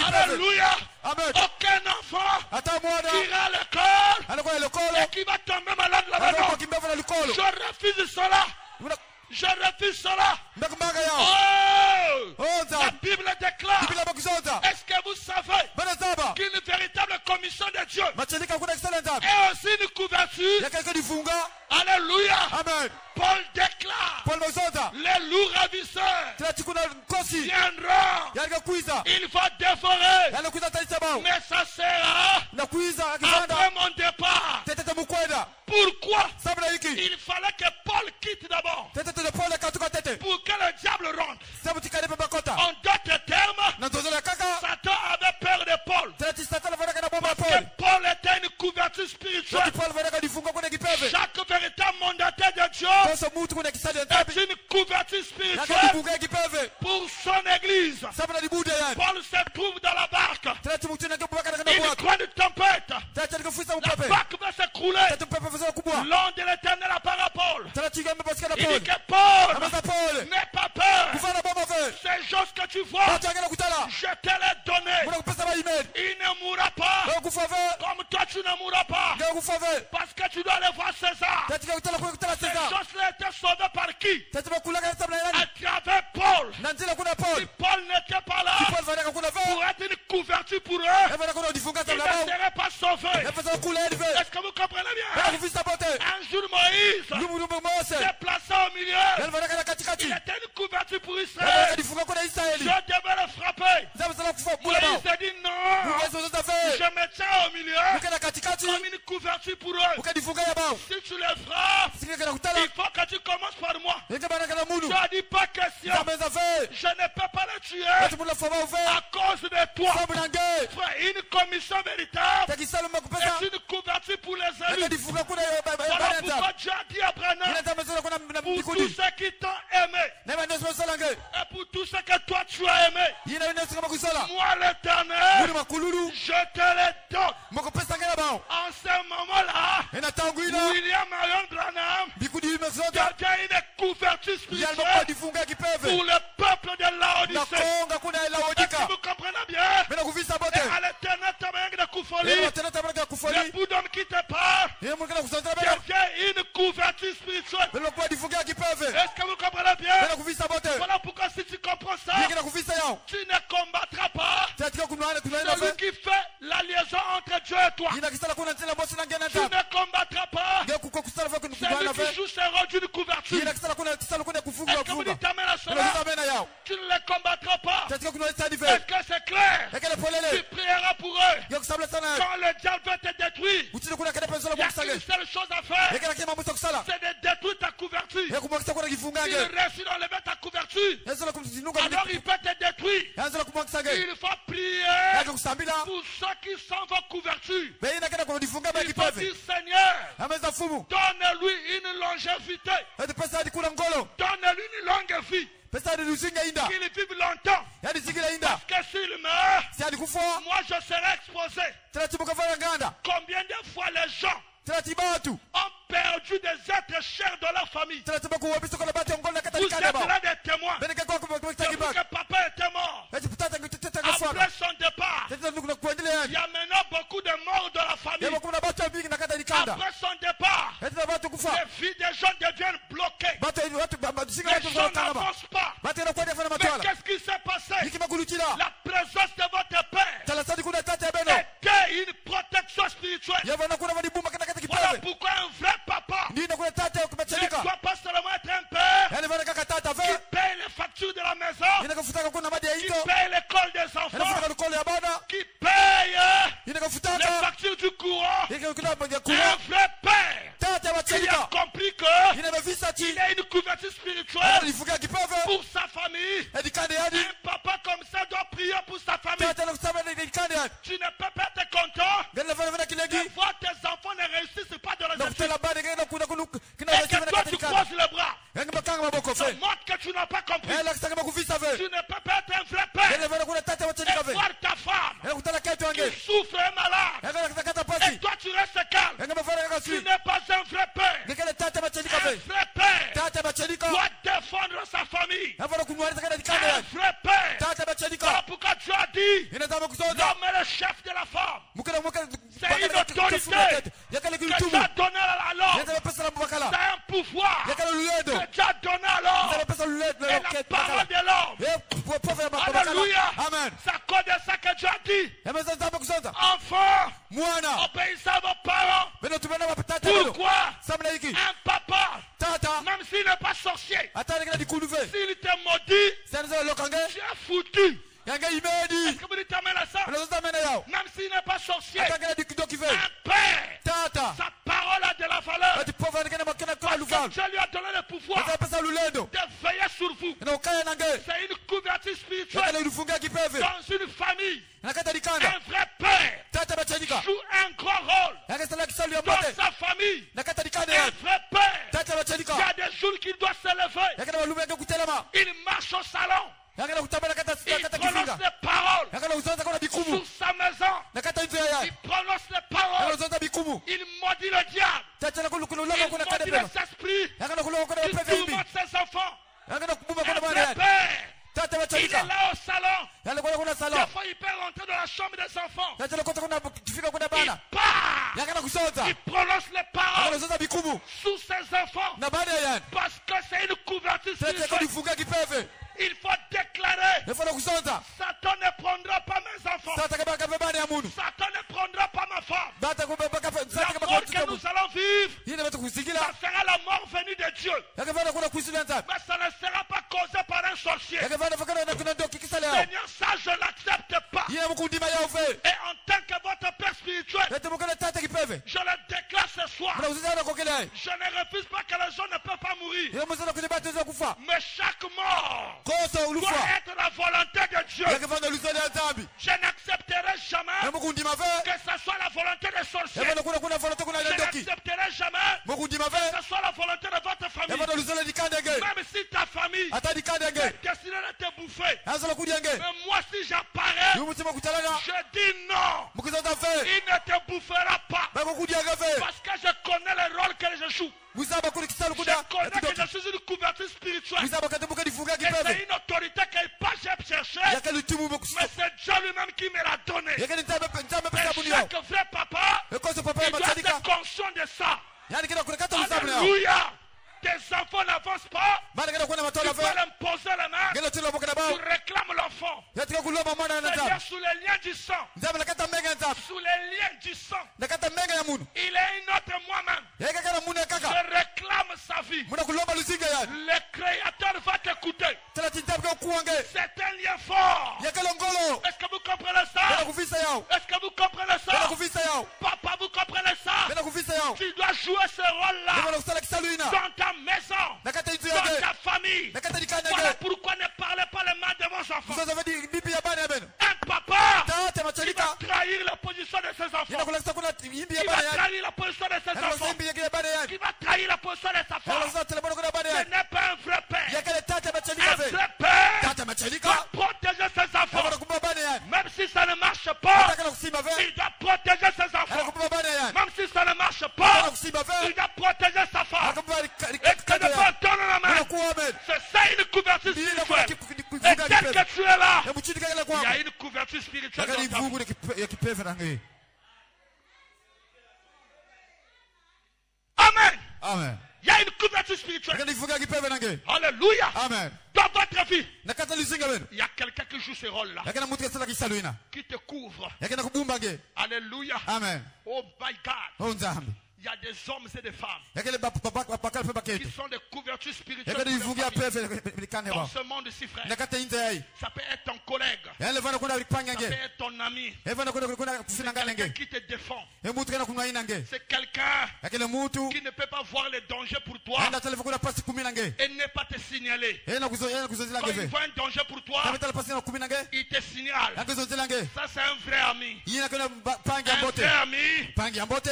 Alléluia. Amen. Aucun enfant Ata mwana qui ira à l'école anakuwa lekolo et qui va tomber malade là-bas. anakuwa kimbeva na lekolo. Je refuse cela. Je refuse cela. Ndakumbaga yao. Oh! Onza. La Bible déclare. Biblia bakuzonza. Est-ce que vous savez Bana saba. qu'une véritable commission de Dieu Machindika kuna kisala nzabi. est aussi une couverture? Ya quelque difunga. Alléluia. Amen. Paul déclare. Paul bakuzonza. Les loups ravisseurs Tila chikuna kosi. viendront. Yalika kuiza. Il va dévorer. Yalika kuiza taisa bao. Mais ça sera Na kuiza akizanda. après mon départ. Tetete mukwenda. Pourquoi? Sabna hiki. Il fallait que Paul quitte d'abord Tetete de Paul katuka tete. pour que le diable rentre. Sabu tikade pe bakota. En d'autres termes, Na tozo la kaka. Satan avait peur de Paul. Tete satana vana kana bomba Parce Paul. que Paul était une couverture Tete spirituelle. Paul vana kana difunga kuna kipeve. Chaque véritable mandataire de Dieu Koso mutu kuna kisali nzabi. est une couverture Yaka spirituelle difunga kipeve. pour son église. Sabna dibude yani. Paul se trouve dans la barque. Tete mutu na kubaka kana Une bwako. grande tempête. Tete kufuisa La upepe. barque va s'écrouler. Tete upepe vizuri kubwa. L'onde de l'éternel apparaît à Paul. Tete chiga mbeposika na Il Paul. dit que Paul, Ameza Paul. n'aie pas peur. Kufana bomba fe. Ces choses que tu vois, Watu wengine kutala. je te les donné. Muna kupesa ba email. Il ne mourra pas. Leo kufa fe. Comme toi, tu ne mourras pas. Leo kufa fe. Parce que tu dois aller voir César. Tete kutala kuna kutala Ces César. choses-là étaient sauvées par qui? Tete bakula kana sabna yani. À travers Paul. Nanzila kuna Paul. Si Paul n'était pas là Si Paul vana kuna fe. pour être une couverture pour eux, Evana kuna difunga ils sabna ne bao. seraient pas sauvés. Efesa kula yani fe. Est-ce que vous comprenez Bana bien? kufisa bote. Un jour, Moïse Numu Mose. s'est placé au milieu. Yani vana kana katikati. Il était une couverture pour Evana Israël. difunga kuna Je Israeli. devais le frapper. Zamu sana kufa kula bao. Moïse a dit non. Mwezo zote fe. Je me tiens au milieu Mukana katikati. comme une couverture pour eux. Mukadifunga ya bao. Si tu les frappes, Sike kana kutala. il faut que tu commences par moi. Yeke bana kana munu. Je dis pas question. Zameza fe. Je ne peux pas le tuer Watu mula fama ufe. à cause de toi. Sabu nange. Frère, une commission véritable Takisalo makupesa. est une couverture pour les Yeke élus. difunga kuna ya Voilà bana pourquoi nzaba. Dieu a dit à Branham, Ina zameza kuna pour tous mbikudi. ceux qui t'ont aimé Nema ndeso salange. et pour tous ceux que toi tu as aimé, Yina ndeso kama kusala. moi l'éternel, Munu makululu. je te les donne. Makupesa ngela bao. En ce moment-là, Ina tangu ina. William Marion Branham Bikudi imezota. devient une couverture Yalma kwa spirituelle difunga kipeve. pour le peuple de Na Laodicée. konga kuna ila Est-ce wodika. que vous comprenez bien? Mena kufisa Et bote. à l'éternel tabernacle de Koufoli, Yema tena tabaka le kufoli. bout d'homme qui te parle Yema mukana kusanta bena. devient une couverture spirituelle. Mena kwa difunga kipeve. Est-ce que vous comprenez bien? Mena kufisa bote. Voilà pourquoi si tu comprends ça, Yeke na kufisa yao. tu ne combattras pas Tatika kumwana tunaenda celui fe. qui fait la liaison entre Dieu et toi. Yina kisala kuna tena bosi na ngena Tu nzaba. ne combattras pas Nge kuko kusala fa kuna celui kumwana qui fe. joue ce rôle d'une couverture. Yina kisala kuna kisala kuna kufunga Est-ce que vous kufunga. dites amen à Mena cela? kisa bena yao. Tu ne les combattras pas. Tatika kuna stadi fe. Est-ce que c'est clair? Ekele Tu polele. prieras pour eux. Nge kusabla sana. Quand le diable veut te détruire, Uchini kuna kada pesa il y a bokusage. qu'une seule chose à faire, Ekele kima musa kusala. c'est de détruire ta couverture. Yeke kumwakisa kuna kifunga Il nge. réussit d'enlever ta couverture. Yesu la kumzinuka. Alors il peut te détruire. Yanzu la kumwakisa nge. Il faut prier Yake kusambila. pour ceux qui sont vos couvertures. Beina kana kuna difunga ba Il faut kipeve. dire Seigneur, Ameza fumu. donne-lui une longévité. Eti pesa hadi kuna ngolo. Donne-lui une longue vie. Pesa hadi lusinga inda. Qu'il vive longtemps. Yadi sigila inda. Parce que s'il meurt, Si hadi kufa. moi je serai exposé. Taratibu kafanya nganda. Combien de fois les gens Taratibu watu. ont perdu des êtres chers dans leur famille? Taratibu kuwabisa kwa bati ngolo na kata Vous likanda êtes ba. là des témoins. Bene kwa kwa C'est kitaki vous ba. que papa était mort. Eti putata ngitete kwa Après son départ, Tete kuna kuendelea il y a maintenant beaucoup de morts dans la famille. Yebo kuna batu mingi na kata likanda. Après son départ, Eti na batu kufa. les vies des gens deviennent bloquées. Watu singa Les watu gens kwa kanda ba. n'avancent pas. Batu na kwa defana Mais matwala. qu'est-ce qui s'est passé? Yiki makulutila. La présence de votre père Talasadi kuna tata beno. était une protection spirituelle. Yebo na kuna vadibuma kana kata Voilà kipeve. pourquoi un vrai papa Ndio kuna tata ne kumechelika. doit pas seulement être un père Yani vana kaka tata qui ve. paye les factures de la maison, Ina kufutaka kuna madi ya qui ito. paye l'école des Ina enfants, kufutaka lukolo ya bana. qui paye Ina les kufutaka. factures du courant. Ina kuna ya Un kuna. vrai père Tata qui a bachelika. compris que Ina bevisa il ti. a une couverture Ana spirituelle lifuka kipeve. pour sa famille. Edi kande yadi. Un papa comme ça doit prier pour sa famille. Tata na kusaba ni kande yadi. Tu ne peux pas être content Gana vana vana de kilegi. voir tes enfants ne réussissent pas dans les Na études kutela bade gana kuna kina et wasi que vana toi kata tu likanda. croises les bras. Yanga bakanga maboko Ça fe. montre que tu n'as pas compris. Ela kusaka makufisa Tu ve. ne peux pas être un vrai père Gana vana kuna tata bachelika et ve. voir ta femme Ela kutala kaitu qui wange. souffre et est malade. Yanga kata Et pasi. toi tu restes calme. Yanga mafana kaka Tu sui. n'es pas un vrai père. Ngekele tata bachelika Un ve. vrai père Tata bachelika. doit défendre sa famille. Yavana kunwaliza kana Un likanda yadi. vrai père. Tata bachelika. Voilà pourquoi tu as dit Inazama L'homme est le chef de la femme. C'est une autorité que tu as donnée à l'homme. C'est un pouvoir que tu as donné à l'homme. Et la parole de l'homme. Alléluia. C'est à cause de ça que tu as dit. Enfant, obéissez à vos parents. Pourquoi un papa, même s'il n'est pas sorcier, s'il te maudit, tu es foutu. Est-ce que vous dites amen à ça? Même s'il n'est pas sorcier, un père, sa parole a de la valeur. Parce que Dieu lui a donné le pouvoir de veiller sur vous. C'est une couverture spirituelle dans une famille. Un vrai père joue un grand rôle dans sa famille. Un vrai père, il y a des jours qu'il doit se lever. Il marche au salon. Il prononce les paroles sur sa maison. Il prononce les paroles. Il maudit le diable. Il maudit les esprits. Il tourmente ses enfants. Un vrai père, il est là au salon. Des fois, il peut rentrer dans la chambre des enfants. Il part. Il prononce les paroles sur ses enfants. Parce que c'est une couverture spirituelle. Il faut déclarer. Satan ne prendra pas mes enfants. Satan ne prendra pas ma femme. La mort que nous allons vivre, ça sera la mort venue de Dieu. Mais ça ne sera pas causé par un sorcier. Seigneur, ça je ne l'accepte pas. Et en tant que votre père spirituel, je le déclare ce soir. Je ne refuse pas que les gens ne peuvent pas mourir. Mais chaque mort doit être la volonté de Dieu. Je n'accepterai jamais que ce soit la volonté des sorciers. Je n'accepterai jamais que ce soit la volonté de votre famille. Même si ta famille est destinée à te bouffer. Mais moi si j'apparais, je dis non. Il ne te bouffera pas. Parce que je connais le rôle que je joue. Je connais que je suis une couverture spirituelle. Et c'est une autorité que pas j'ai cherché. Mais c'est Dieu lui-même qui me l'a donné. Et chaque vrai papa, il doit être conscient de ça. Alléluia. Tes enfants n'avancent pas. Tu peux l'imposer la main. Tu réclames l'enfant. C'est-à-dire sous les liens du sang. Sous les liens du sang. Il est une autre moi-même. Je réclame sa vie. Le Créateur va t'écouter. C'est un lien fort. Est-ce que vous comprenez ça? Est-ce que vous comprenez ça? Papa, vous comprenez ça? Tu dois jouer ce rôle-là dans ta maison, dans ta famille. Voilà pourquoi ne parlez pas le mal de vos enfants. Un papa qui va trahir la position de ses enfants. Qui va trahir la position de ses enfants. Qui va trahir la position de sa femme. Ce n'est pas un vrai père. Un vrai père doit protéger ses enfants. Même si ça ne marche pas, il doit protéger ses enfants. Même si ça ne marche pas, il doit protéger sa femme. Et que ne pas donner la main. C'est ça une couverture spirituelle. Et tel que tu es là, il y a une couverture spirituelle dans ta vie. Amen. Amen. Il y a une couverture spirituelle. Alléluia. Amen. Dans votre vie, il y a quelqu'un qui joue ce rôle-là. Qui te couvre. Alléluia. Amen. Oh my God. Il y a des hommes et des femmes qui sont des couvertures spirituelles dans ce monde si frère. Ça peut être ton collègue. Ça peut être ton ami. C'est quelqu'un qui te défend. C'est quelqu'un qui ne peut pas voir les dangers pour toi et ne pas te signaler. Quand il voit un danger pour toi, il te signale. Ça c'est un vrai ami. Un vrai ami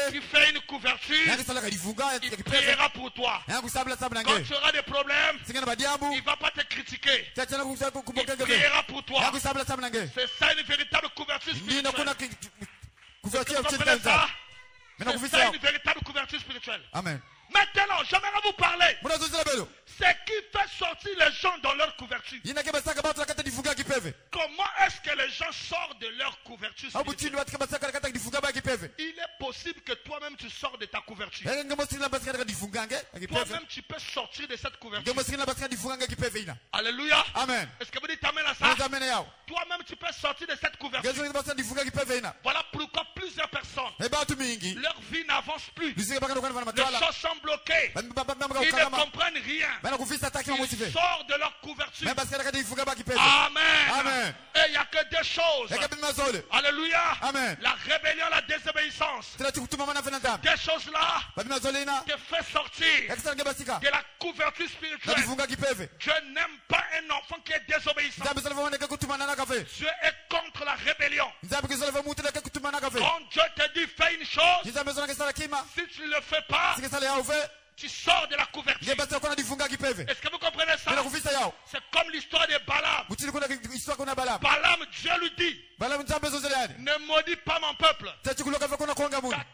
qui fait une couverture. Il priera pour toi. Quand tu auras des problèmes, il ne va pas te critiquer. Il priera pour toi. C'est ça une véritable couverture spirituelle. Vous comprenez ça? C'est ça une véritable couverture spirituelle. Amen. Maintenant, j'aimerais vous parler. C'est qui fait sortir les gens dans leur couverture. Comment est-ce que les gens sortent de leur couverture spirituelle? Il est possible que toi-même tu sors de ta couverture. Toi-même tu peux sortir de cette couverture. Alléluia. Amen. Est-ce que vous dites amen à ça? Toi-même tu peux sortir de cette couverture. Voilà pourquoi plusieurs personnes, leur vie n'avance plus. Les choses sont bloquées. Ils ne comprennent rien. Ils sortent de leur couverture. Amen. Et il n'y a que deux choses. Alléluia. Amen. La rébellion, la désobéissance. Des choses-là te fait sortir de la couverture spirituelle. Dieu n'aime pas un enfant qui est désobéissant. Dieu est contre la rébellion. Quand Dieu te dit fais une chose, si tu ne le fais pas, tu sors de la couverture. Est-ce que vous comprenez ça? C'est comme l'histoire de Balaam. Balaam, Dieu lui dit, ne maudis pas mon peuple. Car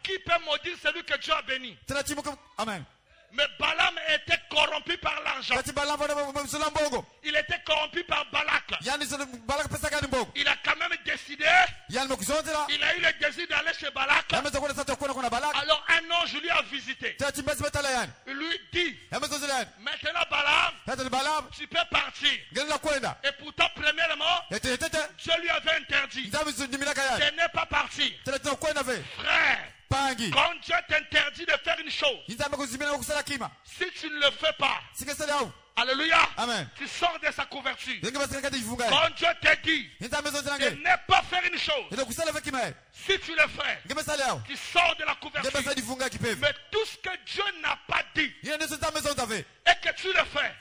qui peut maudire celui que Dieu a béni? Amen. Mais Balaam était corrompu par l'argent. Il était corrompu par Balak. Il a quand même décidé. Il a eu le désir d'aller chez Balak. Alors un ange lui a visité. Il lui dit, maintenant Balaam, tu peux partir. Et pourtant premièrement, Dieu lui avait interdit de ne pas partir. Frère, quand Dieu t'interdit de faire une chose, si tu ne le fais pas, alléluia, amen, tu sors de sa couverture. Quand Dieu te dit de ne pas faire une chose, si tu le fais, tu sors de la couverture. Mais tout ce que Dieu n'a pas dit et que tu le fais,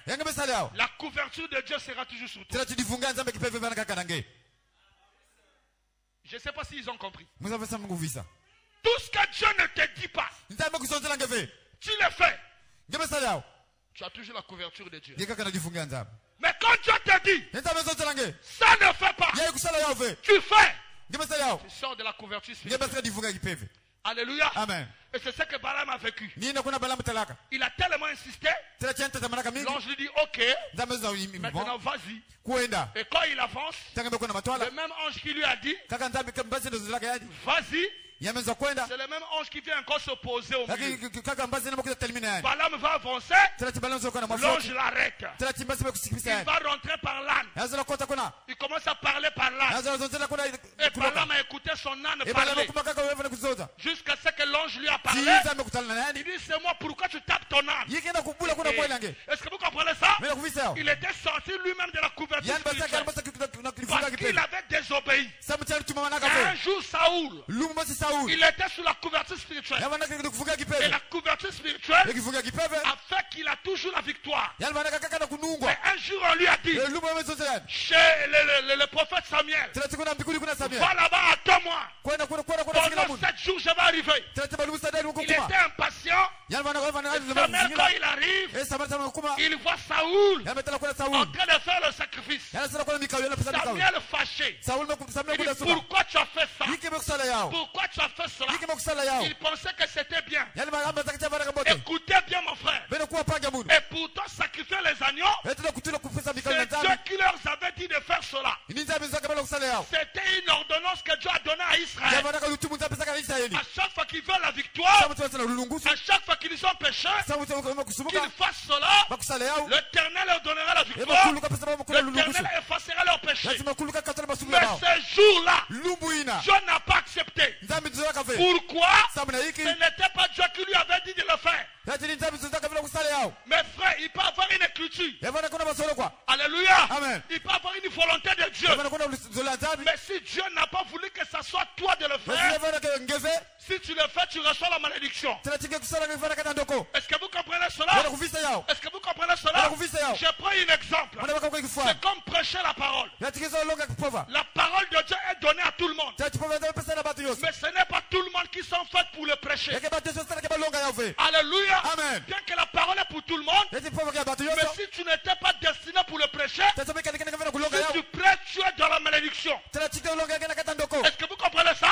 la couverture de Dieu sera toujours sur toi. Je ne sais pas s'ils ont compris. Tout ce que Dieu ne te dit pas, tu le fais. Tu as toujours la couverture de Dieu. Mais quand Dieu te dit, ça ne fait pas, tu fais. Tu sors de la couverture spirituelle. Alléluia. Amen. Et c'est ce que Balaam a vécu. Il a tellement insisté. L'ange lui dit, ok, maintenant vas-y. Et quand il avance, le même ange qui lui a dit, vas-y, c'est le même ange qui vient encore s'opposer au milieu. Balaam va avancer, l'ange l'arrête. Il va rentrer par l'âne. Il commence à parler par l'âne. Et Balaam a écouté son âne parler. Jusqu'à ce que l'ange lui a parlé. Il dit, c'est moi, pourquoi tu tapes ton âne? Est-ce que vous comprenez ça? Il était sorti lui-même de la couverture spirituelle. Parce qu'il avait désobéi. Un jour, Saoul, il était sous la couverture spirituelle. Et la couverture spirituelle a fait qu'il a toujours la victoire. Mais un jour on lui a dit, chez le prophète Samuel, va là-bas, attends-moi. Pendant 7 jours je vais arriver. Il était impatient. Samuel, quand il arrive, il voit Saoul en train de faire le sacrifice. Samuel fâché. Il dit, pourquoi tu as fait ça? Pourquoi tu as fait cela? Il pensait que c'était bien. Écoutez bien mon frère. Et pourtant sacrifier les agneaux, c'est Dieu qui leur avait dit de faire cela. C'était une ordonnance que Dieu a donnée à Israël. À chaque fois qu'ils veulent la victoire, à chaque fois qu'ils sont péchés, qu'ils fassent cela, l'Éternel leur donnera la victoire. L'Éternel effacera leurs péchés. Mais ce jour-là, Dieu n'a pas accepté. Pourquoi? Ce n'était pas Dieu qui lui avait dit de le faire. Mais frère, il peut avoir une écriture. Alléluia. Amen. Il peut avoir une volonté de Dieu. Mais si Dieu n'a pas voulu que ce soit toi de le faire, si tu le fais, tu reçois la malédiction. Est-ce que vous comprenez cela? Est-ce que vous comprenez cela? Je prends un exemple. C'est comme prêcher la parole. La parole de Dieu est donnée à tout le monde. Mais ce n'est pas tout le monde qui sont faits pour le prêcher. Alléluia. Amen. Bien que la parole est pour tout le monde, mais si tu n'étais pas destiné pour le prêcher, si tu prêches, tu es dans la malédiction. Est-ce que vous comprenez ça?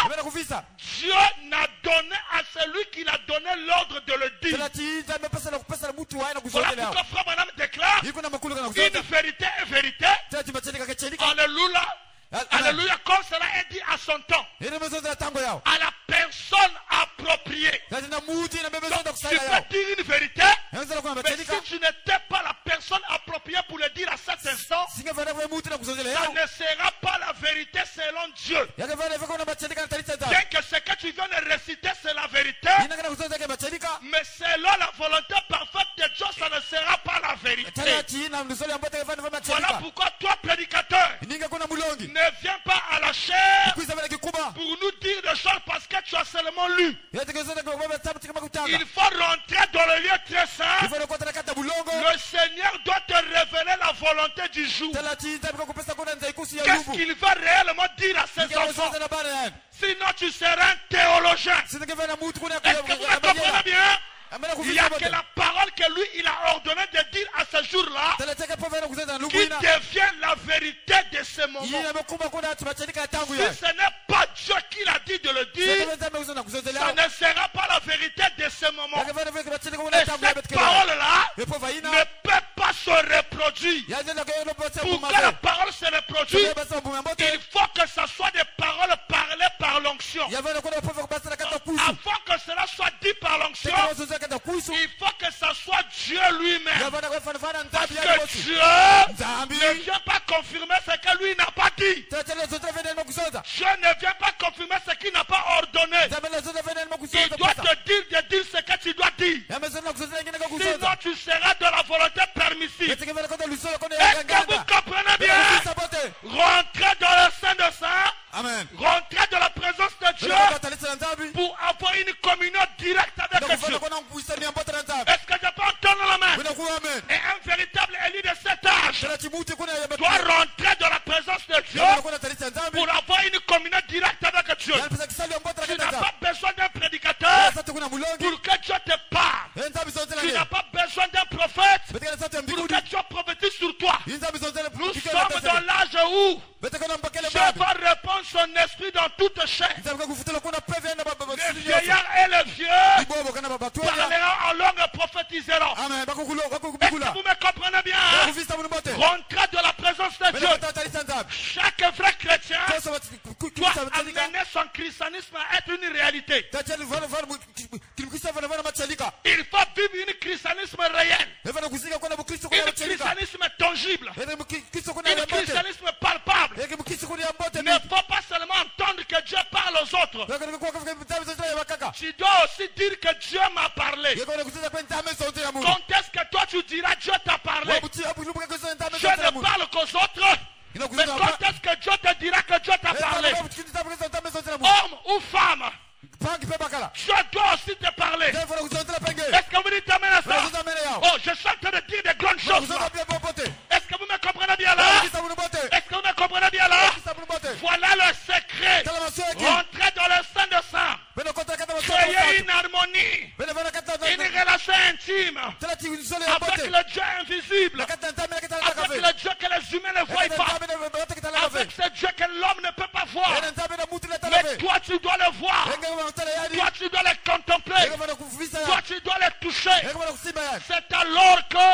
Dieu n'a donné à ce celui qui a donné l'ordre de le dire. Voilà pourquoi Frère Branham déclare une vérité est vérité. Alléluia. Alléluia, comme cela est dit à son temps. À la personne appropriée. Donc, tu peux dire une vérité, mais si tu n'étais pas la personne appropriée pour le dire à cet instant, ça ne sera pas la vérité selon Dieu. Bien que ce que tu viens de réciter, c'est la vérité, mais selon la volonté parfaite de Dieu, ça ne sera pas la vérité. Voilà pourquoi toi, prédicateur, ne viens pas à la chair pour nous dire des choses parce que tu as seulement lu. Il faut rentrer dans le lieu très saint. Le Seigneur doit te révéler la volonté du jour. Qu'est-ce qu'il va réellement dire à ses enfants? Sinon tu seras un théologien. Est-ce que vous me comprenez bien? Il n'y a que la parole que lui il a ordonné de dire à ce jour-là qui devient la vérité de ce moment. Si ce n'est pas Dieu qui l'a dit de le dire, ça ne sera pas la vérité de ce moment. Et cette parole-là ne peut pas se reproduire. Pour que la parole se reproduise, il faut que ce soit des paroles parlées par l'onction. Avant que cela soit dit par l'onction, il faut que ce soit Dieu lui-même. Parce que Dieu ne vient pas confirmer ce que lui n'a pas dit. Dieu ne vient pas confirmer ce qu'il n'a pas ordonné. Il doit te dire de dire ce que tu dois dire. Sinon tu seras de la volonté permissive. Est-ce que vous comprenez bien? Rentrez dans le sein de ça. Rentrez dans la présence de Dieu pour avoir une communion directe avec Dieu. Est-ce que je peux entendre la main? Et un véritable élu de cet âge doit rentrer dans la présence de Dieu pour avoir une communion directe avec Dieu. Tu n'as pas besoin d'un prédicateur pour que Dieu te parle. Tu n'as pas besoin d'un prophète pour que Dieu prophétise sur toi. Nous sommes dans l'âge où Dieu va répandre son esprit dans toute chair. Les vieillards et les vieux parleront en langue, prophétiseront. Est-ce que vous me comprenez bien? Rentrez dans la présence de Dieu. Chaque vrai chrétien doit amener son christianisme à être une réalité. Il faut vivre un christianisme réel, un christianisme tangible, un christianisme palpable. Il ne faut pas seulement entendre que Dieu parle aux autres. Tu dois aussi dire que Dieu m'a parlé. Quand est-ce que toi tu diras Dieu t'a parlé? Je ne parle qu'aux autres. Mais quand est-ce que Dieu te dira que Dieu t'a parlé? Homme ou femme, Dieu doit aussi te parler. Est-ce que vous dites amen à ça? Oh, je suis en train de dire des grandes choses là. Est-ce que vous me comprenez bien là? Est-ce que vous me comprenez bien là? Voilà le secret. Rentrez dans le sein de sang. Créez une harmonie, une relation intime avec le Dieu invisible, avec le Dieu que les humains ne voient pas, avec ce Dieu que l'homme ne peut pas voir. Mais toi tu dois le voir. Toi tu dois le contempler. Toi tu dois le toucher. C'est alors que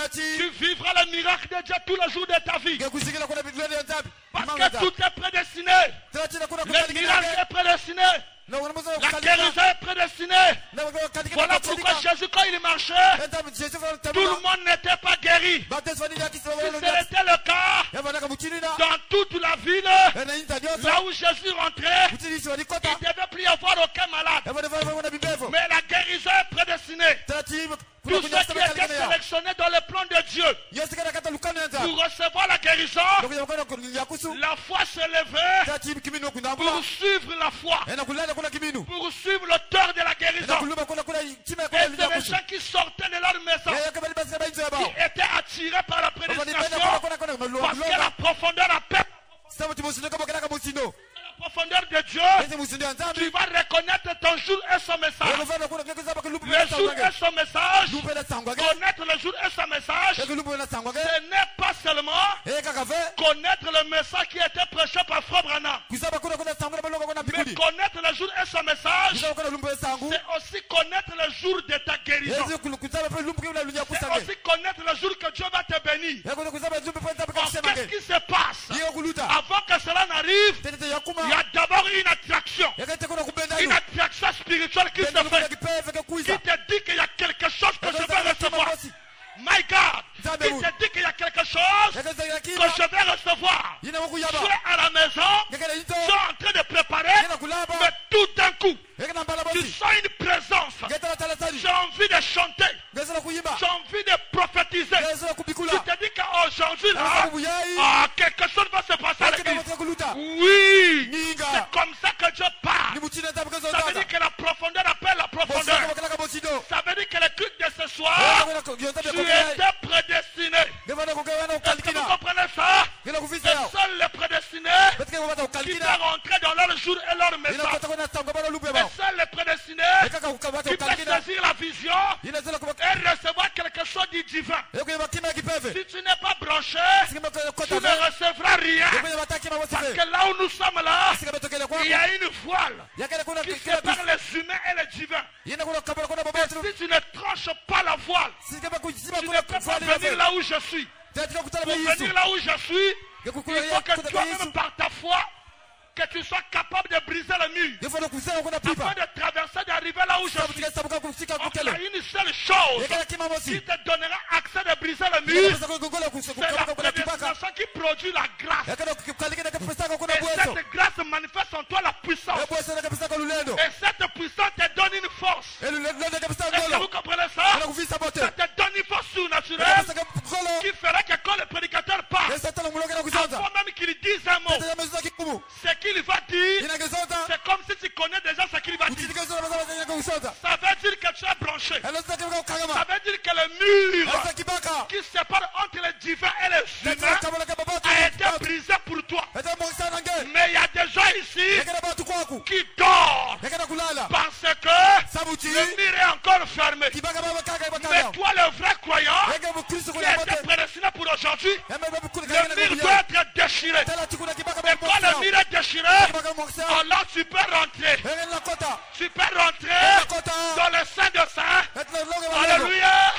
tu vivras le miracle de Dieu tous les jours de ta vie. Parce que tout est prédestiné. Le miracle est prédestiné. La guérison est prédestinée. Voilà pourquoi Jésus, quand il marchait, tout le monde n'était pas guéri. Si c'était le cas, dans toute la ville, là où Jésus rentrait, il ne devait plus y avoir aucun malade. Mais la guérison est prédestinée. Tous ceux qui étaient sélectionnés dans le plan de Dieu pour recevoir la guérison, la foi s'est levée pour suivre la foi, pour suivre l'auteur de la guérison. Et c'est les gens qui sortaient de leur maison, qui étaient attirés par la prédestination, parce que la profondeur appelle la profondeur de Dieu. Tu vas reconnaître ton jour et son message. Le jour et son message. Connaître le jour et son message. Ce n'est pas seulement connaître le message qui a été prêché par Frère Branham, mais connaître le jour et son message, c'est aussi connaître le jour de ta guérison. C'est aussi connaître le jour que Dieu va te bénir. Qu'est-ce qui se passe? Avant que cela n'arrive, il y a d'abord une attraction spirituelle qui se fait, qui te dit qu'il y a quelque chose que je vais recevoir. My God, qui te dit qu'il y a quelque chose que je vais recevoir. Tu es à la maison, tu es en train de préparer, mais tout d'un coup, tu sens une présence. J'ai envie de chanter, j'ai envie de prophétiser. Tu te dis qu'aujourd'hui, là, quelque chose va se passer à l'église. Oui, c'est comme ça que Dieu parle. Ça veut dire que la profondeur appelle la profondeur. Ça veut dire que le culte de ce soir, tu étais prédestiné. Est-ce que vous comprenez ça? Et seuls les prédestinés qui peuvent rentrer dans leur jour et leur message. Mais seuls les prédestinés qui peuvent saisir la vision et recevoir quelque chose du divin. Si tu n'es pas branché, tu ne recevras rien. Parce que là où nous sommes là, il y a une voile qui sépare les humains et les divins. Et si tu ne tranches pas la voile, tu ne peux pas venir là où je suis. Pour venir là où je suis, il faut que toi-même par ta foi, que tu sois capable de briser le mur. Afin de traverser, d'arriver là où je suis. Il y a une seule chose qui te donnera accès de briser le mur. C'est la prédestination qui produit la grâce. Et cette grâce manifeste en toi la puissance. Et cette puissance te donne une force. Est-ce que vous comprenez ça? Ça te donne une force surnaturelle qui ferait que quand le prédicateur parle, avant même qu'il dise un mot, ce qu'il va dire, c'est comme si tu connais déjà ce qu'il va dire. Ça veut dire que tu es branché. Ça veut dire que le mur qui sépare entre les divins et les humains a été brisé pour toi. Mais il y a des gens ici qui dorment parce que le mur est encore fermé. Mais toi, le vrai croyant, qui a été prédestiné pour aujourd'hui, le mur doit être déchiré. Et quand le mur est déchiré, alors tu peux rentrer. Tu peux rentrer dans le sein de saint. Alléluia.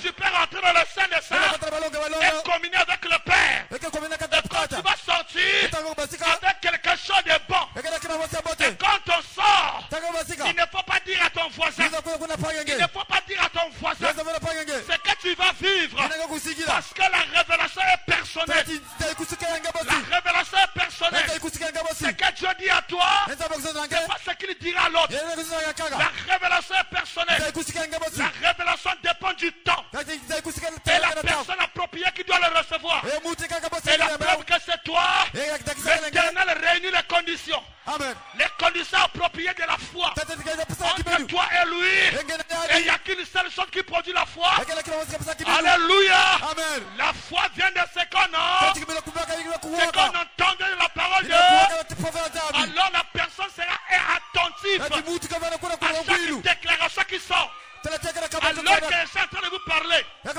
Tu peux rentrer dans le sein de saint et communier avec le Père. Et quand tu vas sortir avec quelque chose de bon, et quand on sort, il ne faut pas dire à ton voisin, il ne faut pas dire à ton voisin ce que tu vas vivre, parce que la révélation est personnelle. La révélation est personnelle. Ce que Dieu dit à toi, c'est pas ce qu'il dira à l'autre. La révélation est personnelle. La révélation dépend du temps et la personne appropriée qui doit le recevoir. Et la preuve que c'est toi, l'Éternel réunit les conditions. Les conditions appropriées de la foi entre toi et lui. Et il n'y a qu'une seule chose qui produit la foi. Alléluia. La foi vient de ce qu'on a. C'est qu'on entend la parole de Dieu. Alors la personne sera attentive à chaque déclaration qui sort. Alors que je suis en train de vous parler, je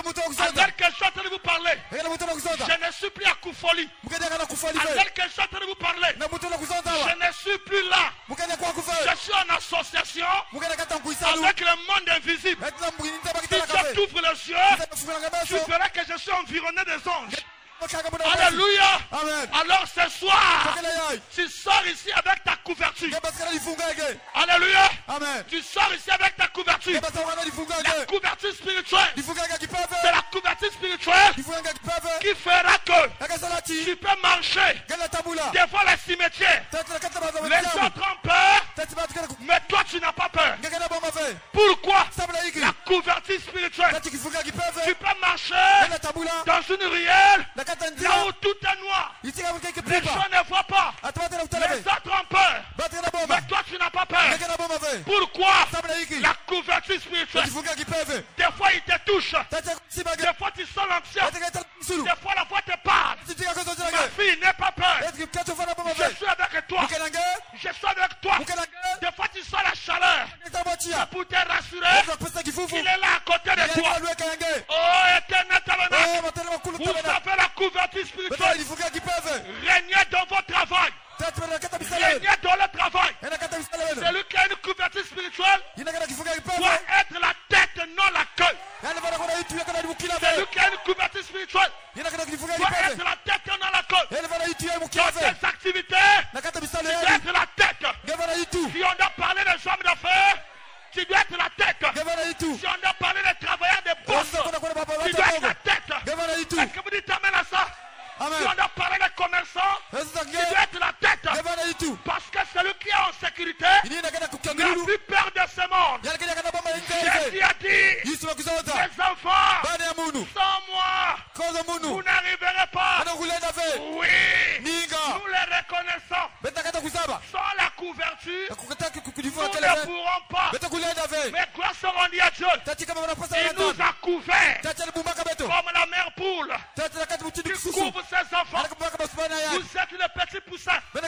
ne suis plus à Koufouli. Alors que je suis en train de vous parler, je ne suis plus là. Je suis en association avec le monde invisible. Si je t'ouvre les yeux, tu verras que je suis environné des anges. Alléluia. Alors ce soir, tu sors ici avec ta couverture. Alléluia. Tu sors ici avec ta couverture. La couverture spirituelle, c'est la couverture spirituelle qui fera que tu peux marcher devant les cimetières. Les autres ont peur, mais toi tu n'as pas peur. Pourquoi? La couverture spirituelle. Tu peux marcher dans une ruelle là où tout est noir. Les gens ne voient pas. Les autres ont peur, mais toi tu n'as pas peur. Pourquoi? La couverture spirituelle. Des fois il te touche, des fois tu sens l'anxiété, des fois la voix te parle. Ma fille, n'aie pas peur. Je suis avec toi. Je suis avec toi. Des fois tu sens la chaleur. C'est pour te rassurer qu'il est là à côté de toi. Oh éternel tabernacle, vous avez la couverture spirituelle. Régnez dans votre travail. Régnez dans le travail. Celui qui a une couverture spirituelle doit être la tête, non la queue. Celui qui a une couverture spirituelle doit être la tête, non la queue. Dans ses activités, tu dois être la tête. Si on doit parler des hommes d'affaires, tu dois être la tête. Si on doit parler des travailleurs, des boss, tu dois être la tête. Est-ce que vous dites amen à ça? Si on doit parler des commerçants, tu dois être la tête. Parce que celui qui est en sécurité n'a plus peur de ce monde. Jésus a dit, mes enfants, sans moi, vous n'arriverez pas. Oui, nous les reconnaissons. Sans la couverture, nous ne pourrons pas. Mais grâce au rendit à Dieu, il nous a couverts comme la mère poule qui couvre ses enfants. Vous êtes le petit poussin. Et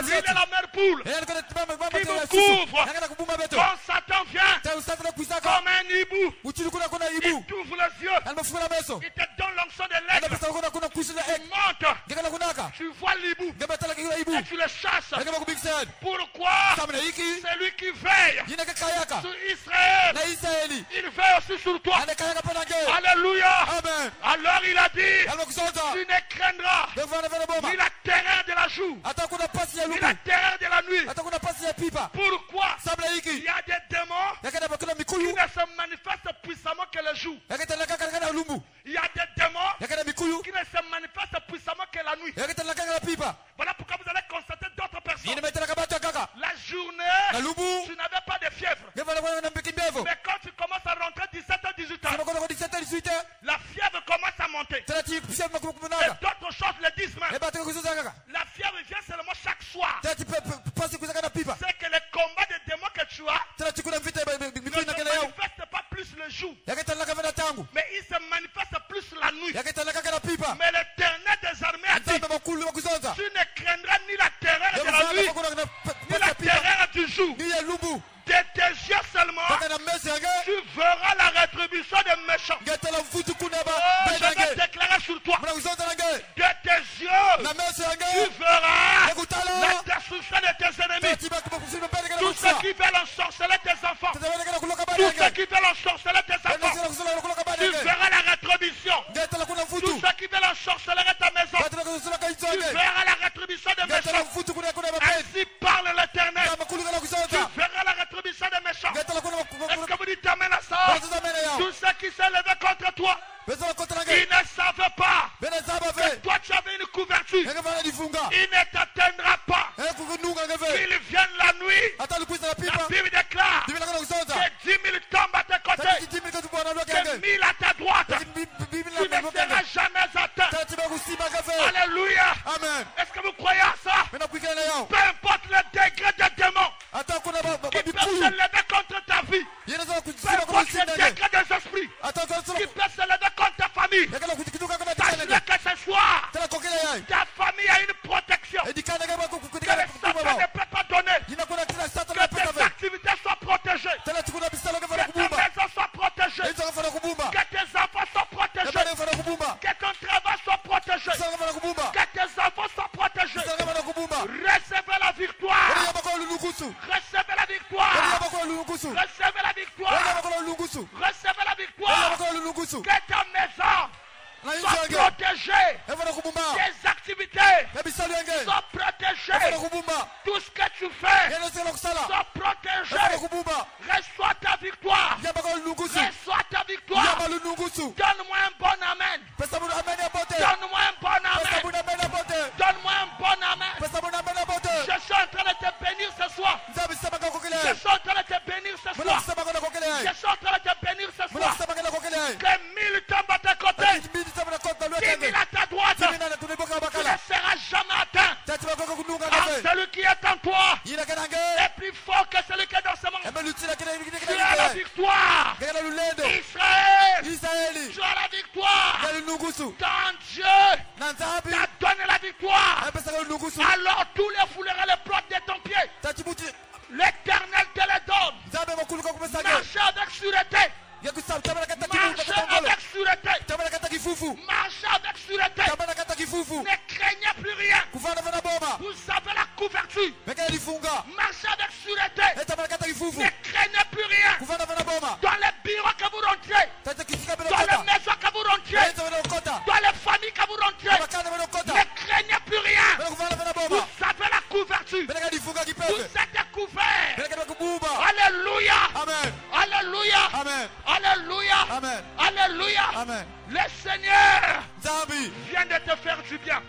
lui est la mère poule qui nous couvre. Quand Satan vient comme un hibou, il t'ouvre les yeux. Il te donne l'onction de l'être. Tu montes. Tu vois l'hibou et tu le chasses. Pourquoi? C'est lui qui veille sur Israël. Il veille aussi sur toi. Alléluia. Alors il a dit, tu ne craindras ni la terreur de la joue, ni la terreur de la nuit. Pourquoi? Il y a des démons qui ne se manifestent puissamment que le jour. Il y a des démons qui ne se manifestent puissamment que la nuit. Voilà pourquoi vous allez constater d'autres personnes. La journée, tu n'avais pas de fièvre. Mais quand tu commences à rentrer 17h, 18h, la fièvre commence à monter. Et d'autres choses le disent même. La fièvre vient seulement chaque soir. C'est que le combat des démons que tu as ne se manifeste pas plus le jour. Mais il se manifeste plus la nuit. Mais l'Éternel des armées a dit, tu ne craindras ni la terreur de la nuit, ni la terreur du jour. De tes yeux seulement, tu verras la rétribution des méchants. Je vais déclarer sur toi. De tes yeux, tu verras la destruction de tes ennemis. Tous ceux qui veulent ensorceler tes enfants, tous ceux qui veulent ensorceler tes enfants, tu verras la rétribution. Tous ceux qui veulent ensorceler ta maison, tu verras la rétribution des méchants. Ainsi parle l'Éternel. Tu verras la rétribution des méchants. Est-ce que vous dites amen à ça? Tous ceux qui s'est levé contre toi, ils ne savent pas que toi tu avais une couverture. Il ne t'atteindra pas. Qu'ils viennent la nuit. La Bible déclare que 10 000 tombent à tes côtés, que 1000 à ta droite. Tu ne seras jamais atteint. Alléluia. Est-ce que vous croyez à ça? Peu importe le degré des démons qui peuvent se lever contre ta vie, peu importe le degré des esprits qui peuvent se lever contre ta famille, sache-le que ce soir, ta famille a une protection que le Satan ne peut pas donner, que tes activités soient protégées, que ta maison soit protégée, que tes enfants soient protégés, que ton travail soit protégé, que tes enfants soient protégés. Recevez la victoire. Recevez la victoire. Recevez la victoire. Recevez la victoire. Que ta maison soit protégée. Tes activités soient protégées. Tout ce que tu fais soit protégé. Reçois ta victoire. Reçois ta victoire. Donne-moi un bon amen. Donne-moi un bon amen. Donne-moi un bon amen. Je suis en train de te bénir ce soir. Je suis en train de te bénir ce soir. Je suis en train de te bénir ce soir. Que 1000 tombent à tes côtés, 10 000 à ta droite. Tu ne seras jamais atteint. Car celui qui est en toi est plus fort que celui qui est dans ce monde. Tu as la victoire. Israël, tu as la victoire. Quand Dieu t'a donné la victoire, alors tous les fouleront les portes de ton pied. L'Éternel te les donne. Marchez avec sûreté. Marchez avec sûreté. Marchez avec sûreté. Ne craignez plus rien. Vous avez la couverture. Marchez avec sûreté. craignez plus rien. Dans les bureaux que vous rentrez, dans les maisons que vous rentrez, dans les familles que vous rentrez, ne craignez plus rien. Vous avez la couverture. Vous êtes couverts. Alléluia. Amen. Alléluia. Amen. Alléluia. Amen. Alléluia. Amen. Le Seigneur Zambi. vient de te faire du bien.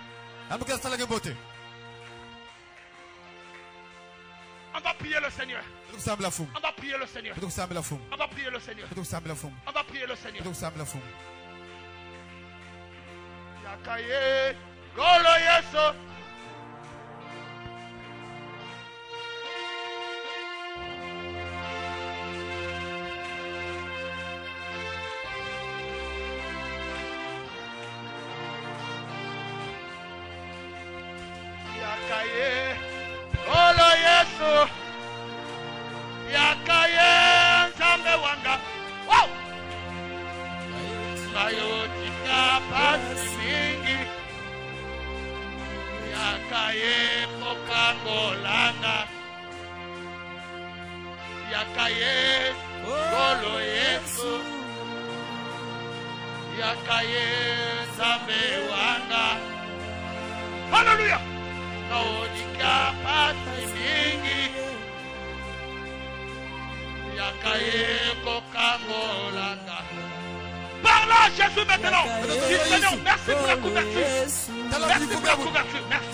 On va prier le Seigneur. On va prier le Seigneur. On va prier le Seigneur. On va prier le Seigneur. Yakaye Golo Yeso. Yakaye Golo Yeso. Yakaye Nzambe wanga. Wow! Sayotika pasi mingi. Yakaye kokangolanga. Yakaye Golo Yeso. Yakaye Nzambe wanga. Hallelujah! Sayotika pasi mingi. Par là, Jésus maintenant. Dis Seigneur, merci pour la couverture. Merci pour la couverture. Merci.